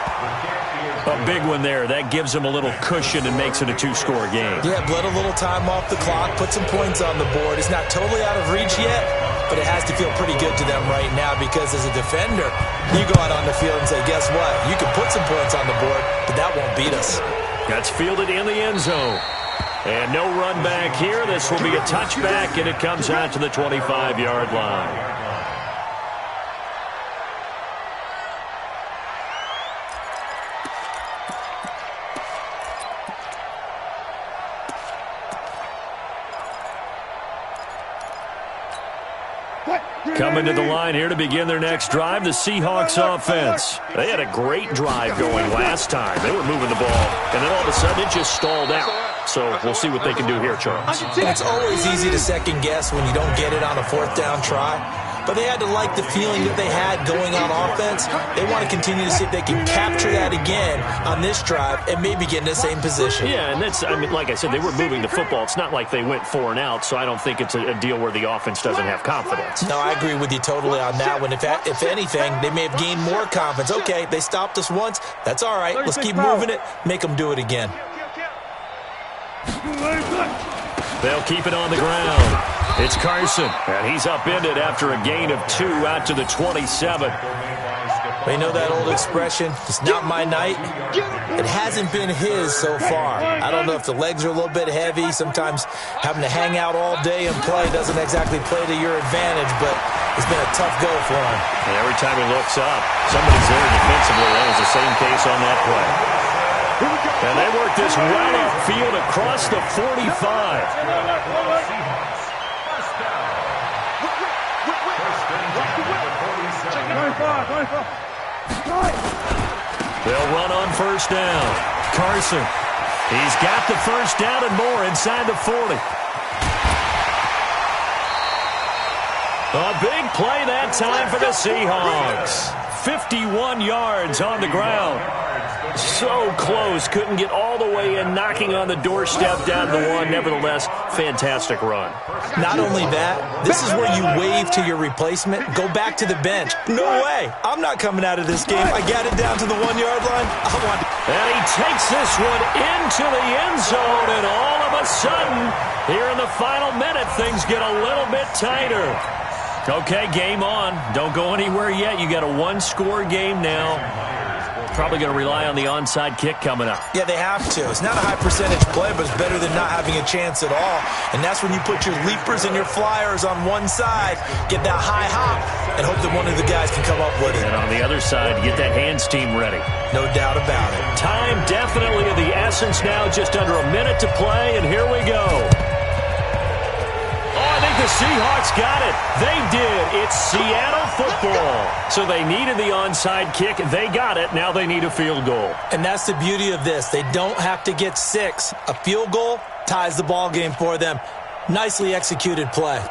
A big one there. That gives him a little cushion and makes it a 2-score game. Yeah, bled a little time off the clock, put some points on the board. It's not totally out of reach yet, but it has to feel pretty good to them right now because as a defender, you go out on the field and say, guess what? You can put some points on the board, but that won't beat us. That's fielded in the end zone. And no run back here. This will be a touchback, and it comes out to the 25-yard line. Coming to the line here to begin their next drive, the Seahawks offense. They had a great drive going last time. They were moving the ball, and then all of a sudden it just stalled out. So we'll see what they can do here, Charles. It's always easy to second guess when you don't get it on a 4th down try. But they had to like the feeling that they had going on offense. They want to continue to see if they can capture that again on this drive and maybe get in the same position. Yeah, and that's, I mean, like I said, they were moving the football. It's not like they went 4 and out, so I don't think it's a deal where the offense doesn't have confidence. No, I agree with you totally on that one. If anything, they may have gained more confidence. Okay, they stopped us once. That's all right. Let's keep moving it, make them do it again. They'll keep it on the ground. It's Carson, and he's upended after a gain of 2 out to the 27. They know that old expression, it's not my night. It hasn't been his so far. I don't know if the legs are a little bit heavy. Sometimes having to hang out all day and play doesn't exactly play to your advantage, but it's been a tough go for him. And every time he looks up, somebody's there defensively. That was the same case on that play. And they work this well upfield across the 45. They'll run on first down. Carson. He's got the first down and more inside the 40. A big play that time for the Seahawks. 51 yards on the ground. So close. Couldn't get all the way in, knocking on the doorstep down to the one. Nevertheless, fantastic run. Not only that, this is where you wave to your replacement. Go back to the bench. No way. I'm not coming out of this game. I got it down to the 1 yard line. And he takes this one into the end zone, and all of a sudden, here in the final minute, things get a little bit tighter. Okay, game on. Don't go anywhere yet. You got a one-score game now. Probably going to rely on the onside kick coming up. Yeah, they have to. It's not a high-percentage play, but it's better than not having a chance at all. And that's when you put your leapers and your flyers on one side, get that high hop, and hope that one of the guys can come up with it. And on the other side, get that hands team ready. No doubt about it. Time definitely of the essence now. Just under a minute to play, and here we go. I think the Seahawks got it. They did. It's Seattle football. So they needed the onside kick. They got it. Now they need a field goal. And that's the beauty of this. They don't have to get 6. A field goal ties the ball game for them. Nicely executed play.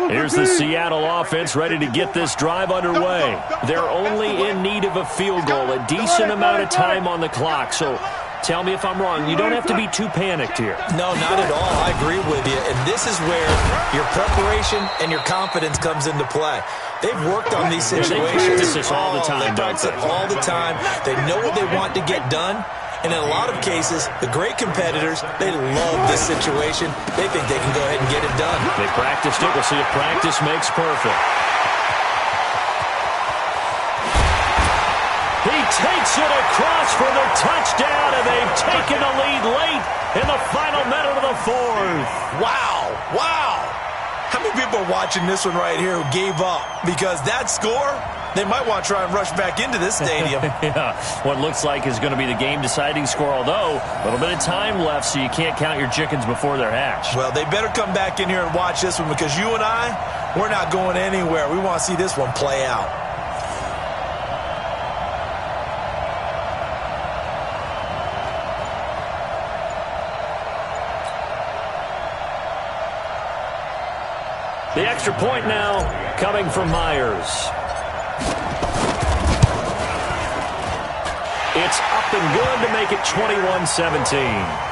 Here's the Seattle offense ready to get this drive underway. They're only in need of a field goal, a decent amount of time on the clock. So tell me if I'm wrong. You don't have to be too panicked here. No, not at all. I agree with you. And this is where your preparation and your confidence comes into play. They've worked on these situations. They practice this all the time, They practice it all the time. They know what they want to get done. And in a lot of cases, the great competitors, they love this situation. They think they can go ahead and get it done. They practiced it. We'll see if practice makes perfect. He takes it across for the touchdown, and they've taken the lead late in the final minute of the fourth. Wow. Wow. How many people are watching this one right here who gave up? Because that score, they might want to try and rush back into this stadium. Yeah, what looks like is going to be the game-deciding score, although a little bit of time left, so you can't count your chickens before they're hatched. Well, they better come back in here and watch this one, because you and I, we're not going anywhere. We want to see this one play out. The extra point now coming from Myers. It's up and good to make it 21-17.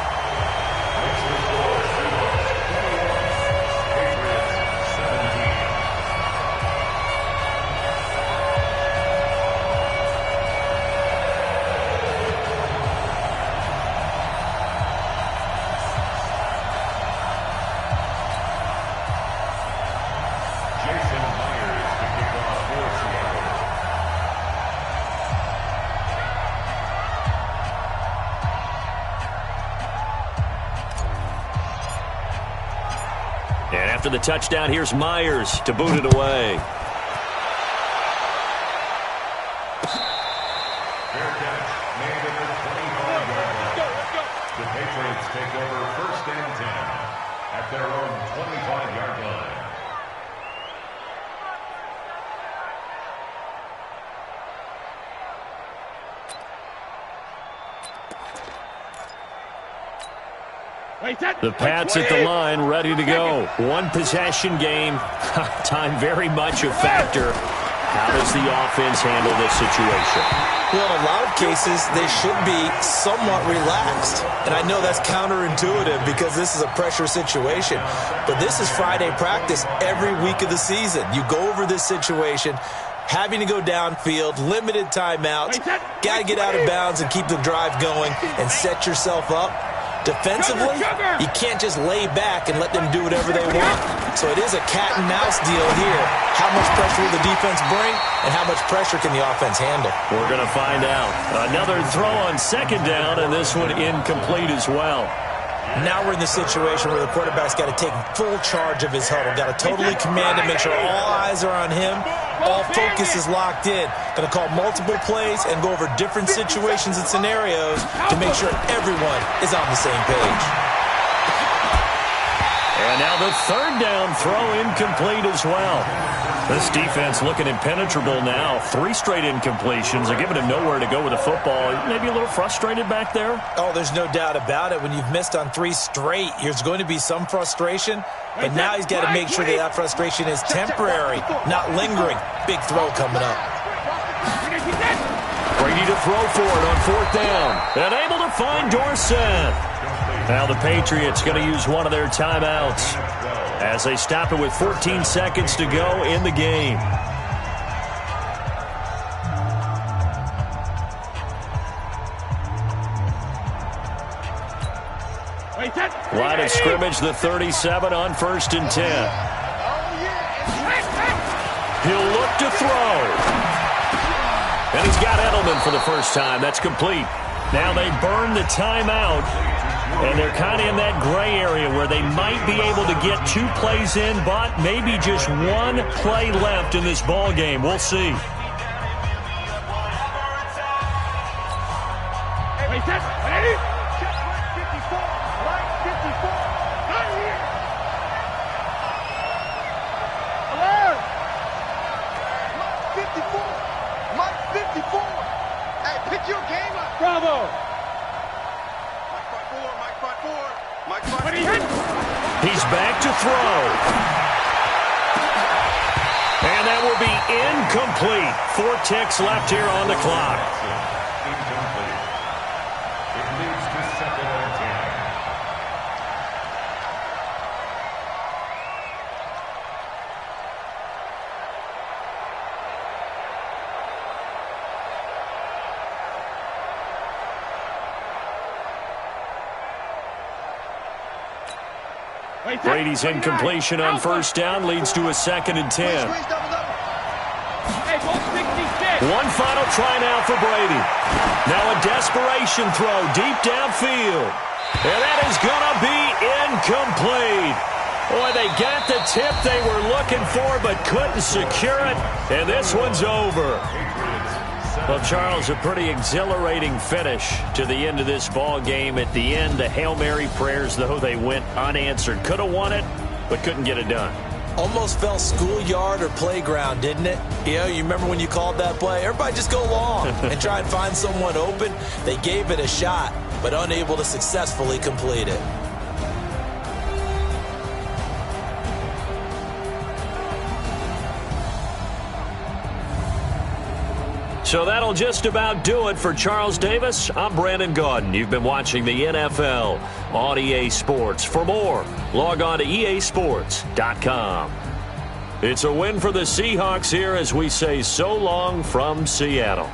And after the touchdown, here's Myers to boot it away. Fair catch made at the 25-yard line. The Patriots take over 1st and 10 at their own 25-yard line. The Pats at the line, ready to go. One possession game. Time very much a factor. How does the offense handle this situation? Well, in a lot of cases, they should be somewhat relaxed. And I know that's counterintuitive because this is a pressure situation. But this is Friday practice every week of the season. You go over this situation, having to go downfield, limited timeouts, got to get out of bounds and keep the drive going and set yourself up. Defensively, you can't just lay back and let them do whatever they want. So it is a cat and mouse deal here. How much pressure will the defense bring, and how much pressure can the offense handle? We're going to find out. Another throw on 2nd down, and this one incomplete as well. Now we're in the situation where the quarterback's got to take full charge of his huddle. Got to totally command it, make sure all eyes are on him. All focus is locked in. Going to call multiple plays and go over different situations and scenarios to make sure everyone is on the same page. And now the third down throw incomplete as well. This defense looking impenetrable now. 3 straight incompletions. They're giving him nowhere to go with the football. Maybe a little frustrated back there? Oh, there's no doubt about it. When you've missed on 3 straight, there's going to be some frustration. But now he's got to make sure that frustration is temporary, not lingering. Big throw coming up. Brady to throw for it on 4th down. And able to find Dorsett. Now the Patriots going to use one of their timeouts as they stop it with 14 seconds to go in the game. Line of scrimmage, the 37 on 1st and 10. He'll look to throw. And he's got Edelman for the first time. That's complete. Now they burn the timeout. And they're kind of in that gray area where they might be able to get 2 plays in, but maybe just 1 play left in this ball game. We'll see. Mike 54. Hey, pick your game up. Bravo. He's back to throw. And that will be incomplete. 4 ticks left here on the clock. Incomplete. It leads to 2nd and 10. Brady's incompletion on 1st down leads to a 2nd and 10. One final try now for Brady. Now a desperation throw deep downfield. And that is going to be incomplete. Boy, they got the tip they were looking for but couldn't secure it. And this one's over. Well, Charles, a pretty exhilarating finish to the end of this ball game. At the end, the Hail Mary prayers, though, they went unanswered. Could have won it, but couldn't get it done. Almost felt schoolyard or playground, didn't it? You remember when you called that play? Everybody just go long and try and find someone open. They gave it a shot, but unable to successfully complete it. So that'll just about do it for Charles Davis. I'm Brandon Gaudin. You've been watching the NFL on EA Sports. For more, log on to easports.com. It's a win for the Seahawks here as we say so long from Seattle.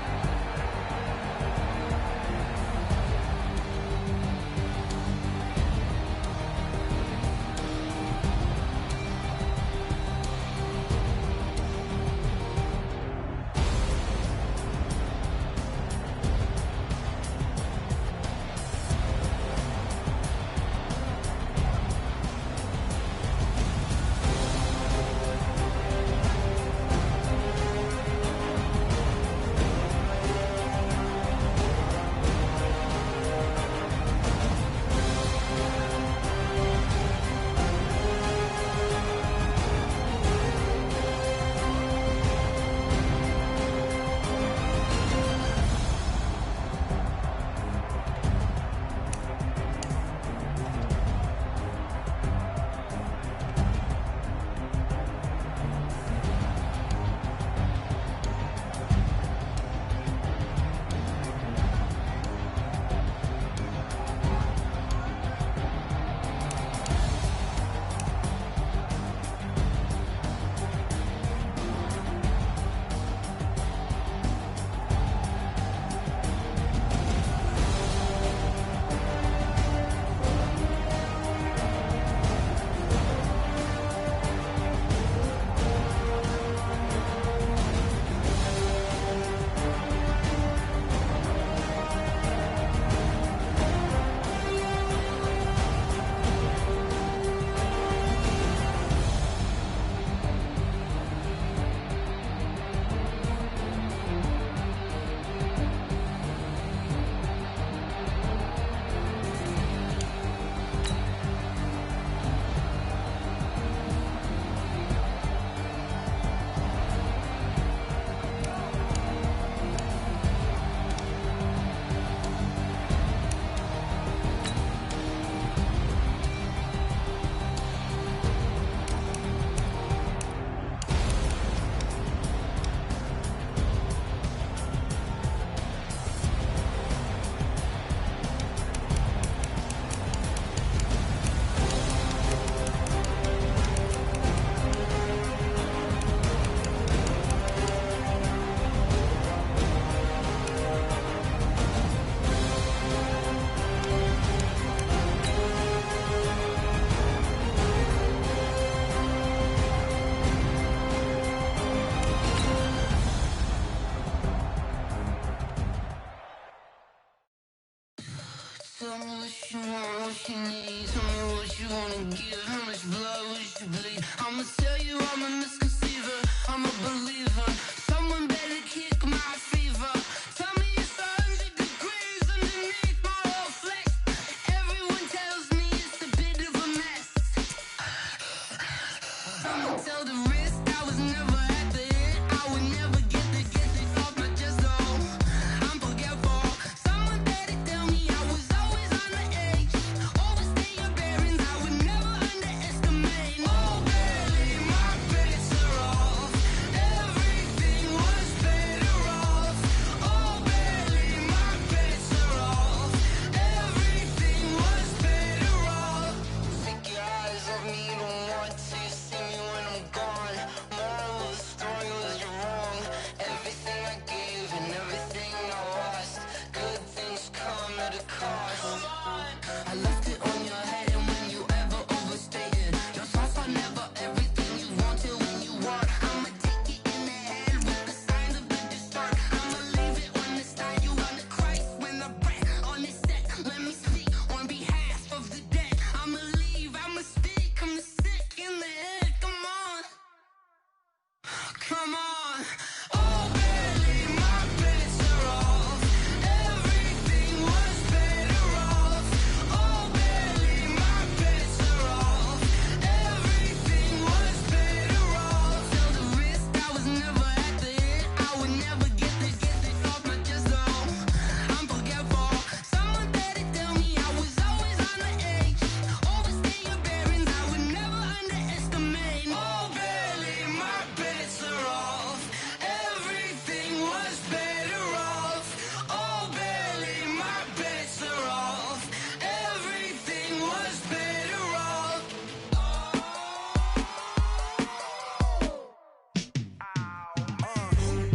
much you need, tell me what you wanna give, how much blood would you bleed? I'ma tell you I'm a misconceiver, I'm a believer. Someone better kick my fever. Tell me it's 100 degrees underneath my whole flesh. Everyone tells me it's a bit of a mess. I'ma tell the risk I was never at the end. I would never get this off my chest though. I'm forgetful. Someone better tell me I was always on the edge. Overstay your bearings, I would never underestimate. Oh baby, my bets are off. Everything was better off. Oh baby, my bets are off. Everything was better off. Take your eyes off me, don't want to see me when I'm gone. Moral of the story was you're wrong. Everything I gave and everything I lost. Good things come at a cost. I left it on your head, and when you ever overstay it, your thoughts are never everything you want till when you want. I'ma take it in the head with the signs of the distort. I'ma leave it on the side. You on the Christ when the breath on the set. Let me speak on behalf of the dead. I'ma leave, I'ma speak. I'm the sick in the head. Come on, come on. Oh baby, my bets are off. Everything was better off. Oh baby, my bets are off. Everything was better off. Tell the risk I was never at the end. I would never get this off my chest though. I'm forgetful. Someone better tell me I was always on the edge. Overstay your bearings, I would never underestimate. Oh baby, my bets are off. Everything was better off. Oh baby, my bets are off. Everything was better off.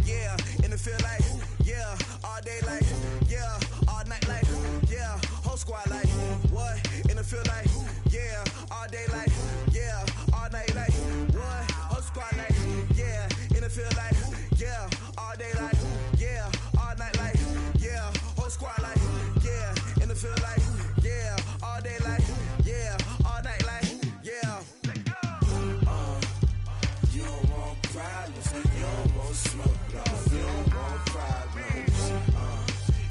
Yeah, and it feel like, yeah, all day like, yeah, all night like, yeah, whole squad like, what? And it feel like, yeah, all day like, yeah, all night like, what? Whole squad like, yeah, and it feel like, yeah, all day like, yeah, all night like, yeah, whole squad like, yeah, and it feel like, yeah, all day like, yeah, all night like, yeah. You don't want problems, you don't want smoke, dog. You don't want problems.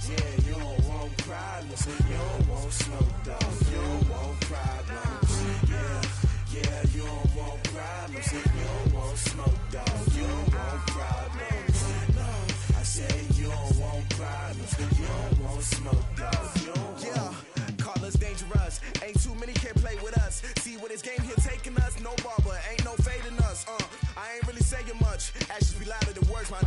Yeah, you don't want problems, you don't want smoke, dog. You don't want problems. Yeah, you don't want problems, you don't want smoke, dog. You don't want problems. No, I said you don't want problems, you don't want smoke, dog. You don't want. Call us dangerous. Ain't too many can play with us. See where this game here taking us. No barber, ain't no fading us. I ain't really saying much. Actions be louder than words, man.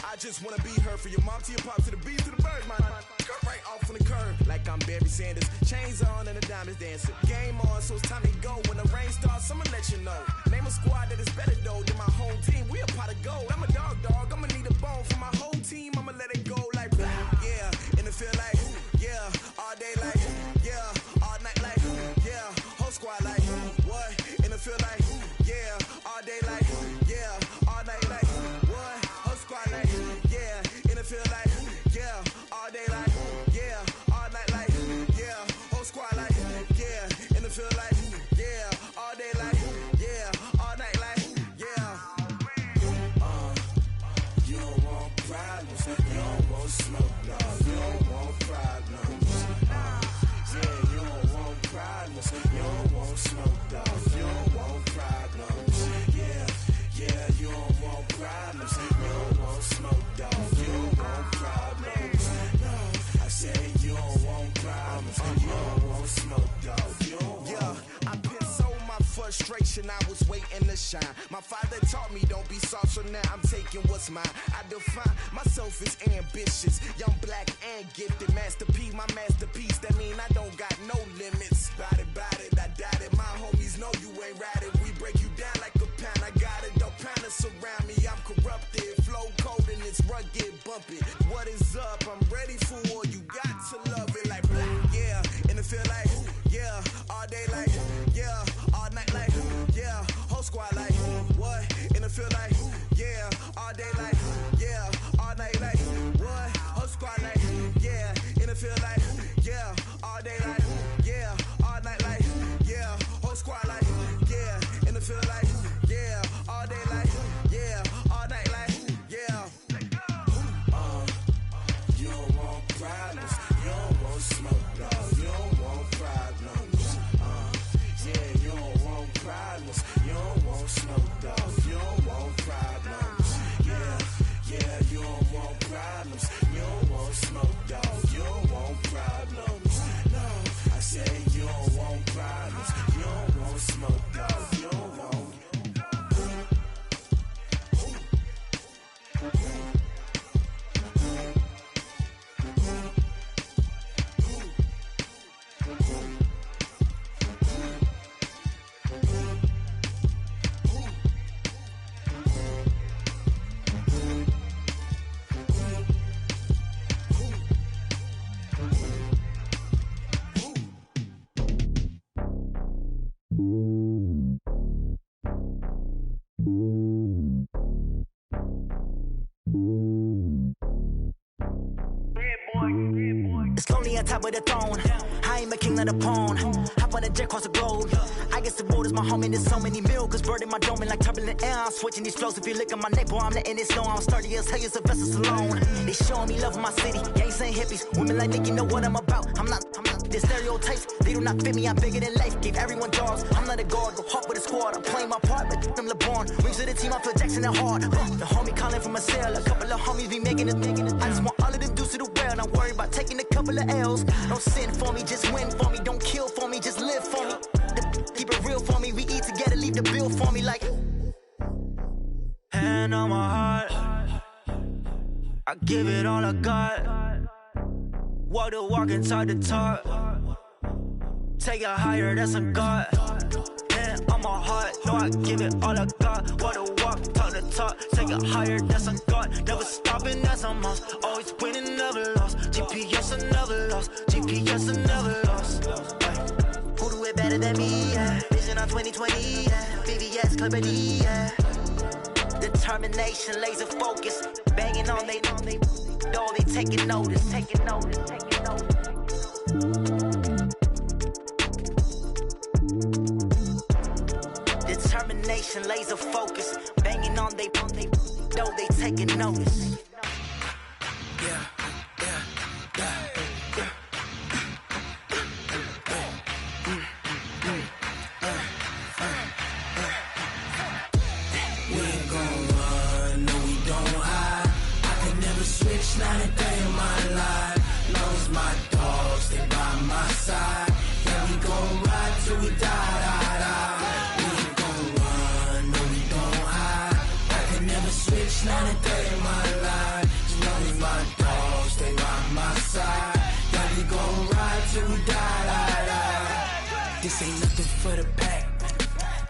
I just wanna be heard. For your mom to your pop to the beat to the birds, man. Cut right off on the curb like I'm Barry Sanders. Chains on and the diamonds dancing. Game on, so it's time to go. When the rain starts, I'ma let you know. Name a squad that is better though than my home team. We a pot of gold. I'm a dog. I'ma need a bone for my whole team. I'ma let it go like blah. Yeah, and it feel like, yeah, all day like, yeah, all night like, yeah, whole squad like, what? And it feel like, yeah, all day like, yeah, all night like, what? Whole squad like, yeah, and it feel like, yeah, all day like, yeah, all night like, yeah, whole squad like, yeah, and it feel like, yeah, all day like, yeah, all night like, yeah. You don't want problems, you don't want smoke, dog. You don't want problems. Yeah, you don't want problems, you don't want smoke, dog. You don't want problems. Yeah, you don't want problems, you don't want smoke, dog. You don't want problems. No, I said you don't want problems, you don't want smoke, dog. You don't want. Yeah, I pissed so my frustration, I was waiting to shine. My father taught me don't be soft, so now I'm taking what's mine. I define myself as ambitious, young, black, and gifted. Master P, my masterpiece, that mean I don't got no limits. Bout it, I doubt it. My homies know you ain't ride it. We break you down like a pound. I got it, don't pound us around me. I'm corrupted, flow cold and it's rugged, bump it. What is up? I'm ready for war. You got to love it like black. Yeah, and it feel like, yeah, all day like, yeah, all night like, yeah, whole squad like, what? And it feel like, yeah, all day like, yeah, all night like, what? Whole squad like, yeah, and it feel like, yeah, all day like, yeah, all on top of the throne. I ain't a king, not a pawn. Hop on a jet across the globe. I guess the world is my home and there's so many milks. Bird in my dome and like turbulent air. I'm switching these flows. If you look at my neck, boy, I'm letting it snow. I'm sturdy as hell as a vessel alone. They showing me love in my city. Gangs ain't hippies. Women like Nick, you know what I'm about. I'm not the stereotypes. They do not fit me. I'm bigger than life. Gave everyone dogs. I'm not a guard. Go hard with a squad. I'm playing my part, but I'm LeBron. Rings to the team. I feel Jackson and hard. The homie calling from a cell. A couple of homies be making it. I just want all of them dudes to do well. Not worry about taking a couple of L's. Don't sin for me, just win for me. Don't kill for me, just live for me. Keep it real for me. We eat together, leave the bill for me like. Hand on my heart, I give it all I got. Walk the walk and talk the talk. Take it higher, that's a God. Hand on my heart, no, I give it all I got. Walk the walk, talk the talk. Take it higher, that's a God. Never stopping, that's a must. Always winning, never lost. GPS, I never lost. GPS, I never lost. Who do it better than me? Yeah. Vision on 2020. Yeah. VVS, Clarity. Yeah. Determination, laser focus. Banging on they know they taking notice. Taking notice. Taking notice. Determination, laser focus. Banging on they know they taking notice. Yeah. Not a day in my life. Long as my dogs, they by my side. Yeah, we gon' ride till we die. We ain't gon' run, no, we don't hide. I can never switch, not a day in my life. As long as my dogs, they by my side. Yeah, we gon' ride till we die. This ain't nothing for the pack.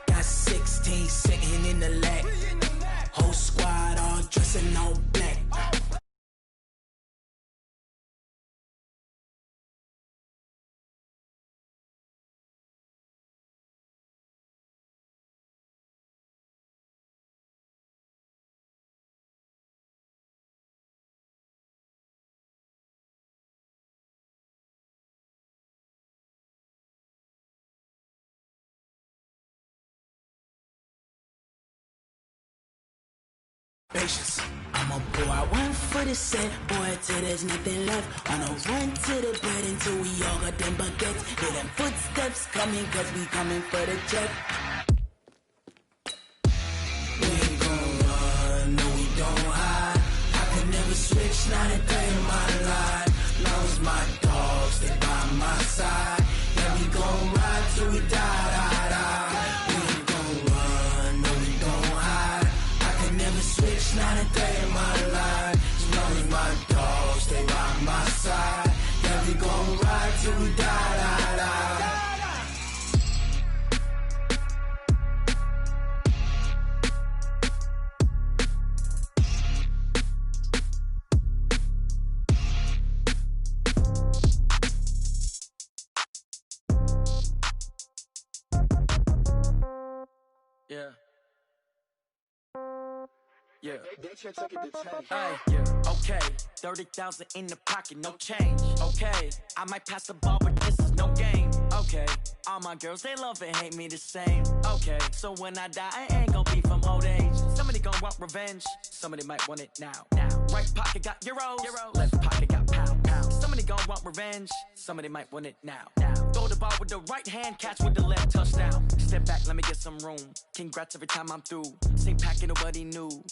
Got 16 sitting in the lag. Whole squad all dressing all black. Patience. I'm a boy, I went for the set, boy, till there's nothing left. On a run to the bread until we all got them baguettes. Hear them footsteps coming, cause we coming for the check. We ain't gon' run, no, we don't hide. I could never switch, not a day in my life. Long as my dogs, they by my side. Yeah, we gon' ride till we die. Switch, not a day in my life. As long as my dogs stay by my side. Yeah, we gon' ride till we die. Yeah. Yeah. Hey, yeah. Okay, 30,000 in the pocket, no change. Okay, I might pass the ball, but this is no game. Okay, all my girls, they love and hate me the same. Okay, so when I die, I ain't gon' be from old age. Somebody gon' want revenge, somebody might want it now. Right pocket got euros, left pocket got pound. Somebody gon' want revenge, somebody might want it now. Throw the ball with the right hand, catch with the left, touchdown. Step back, let me get some room. Congrats every time I'm through. Same packet, nobody knew.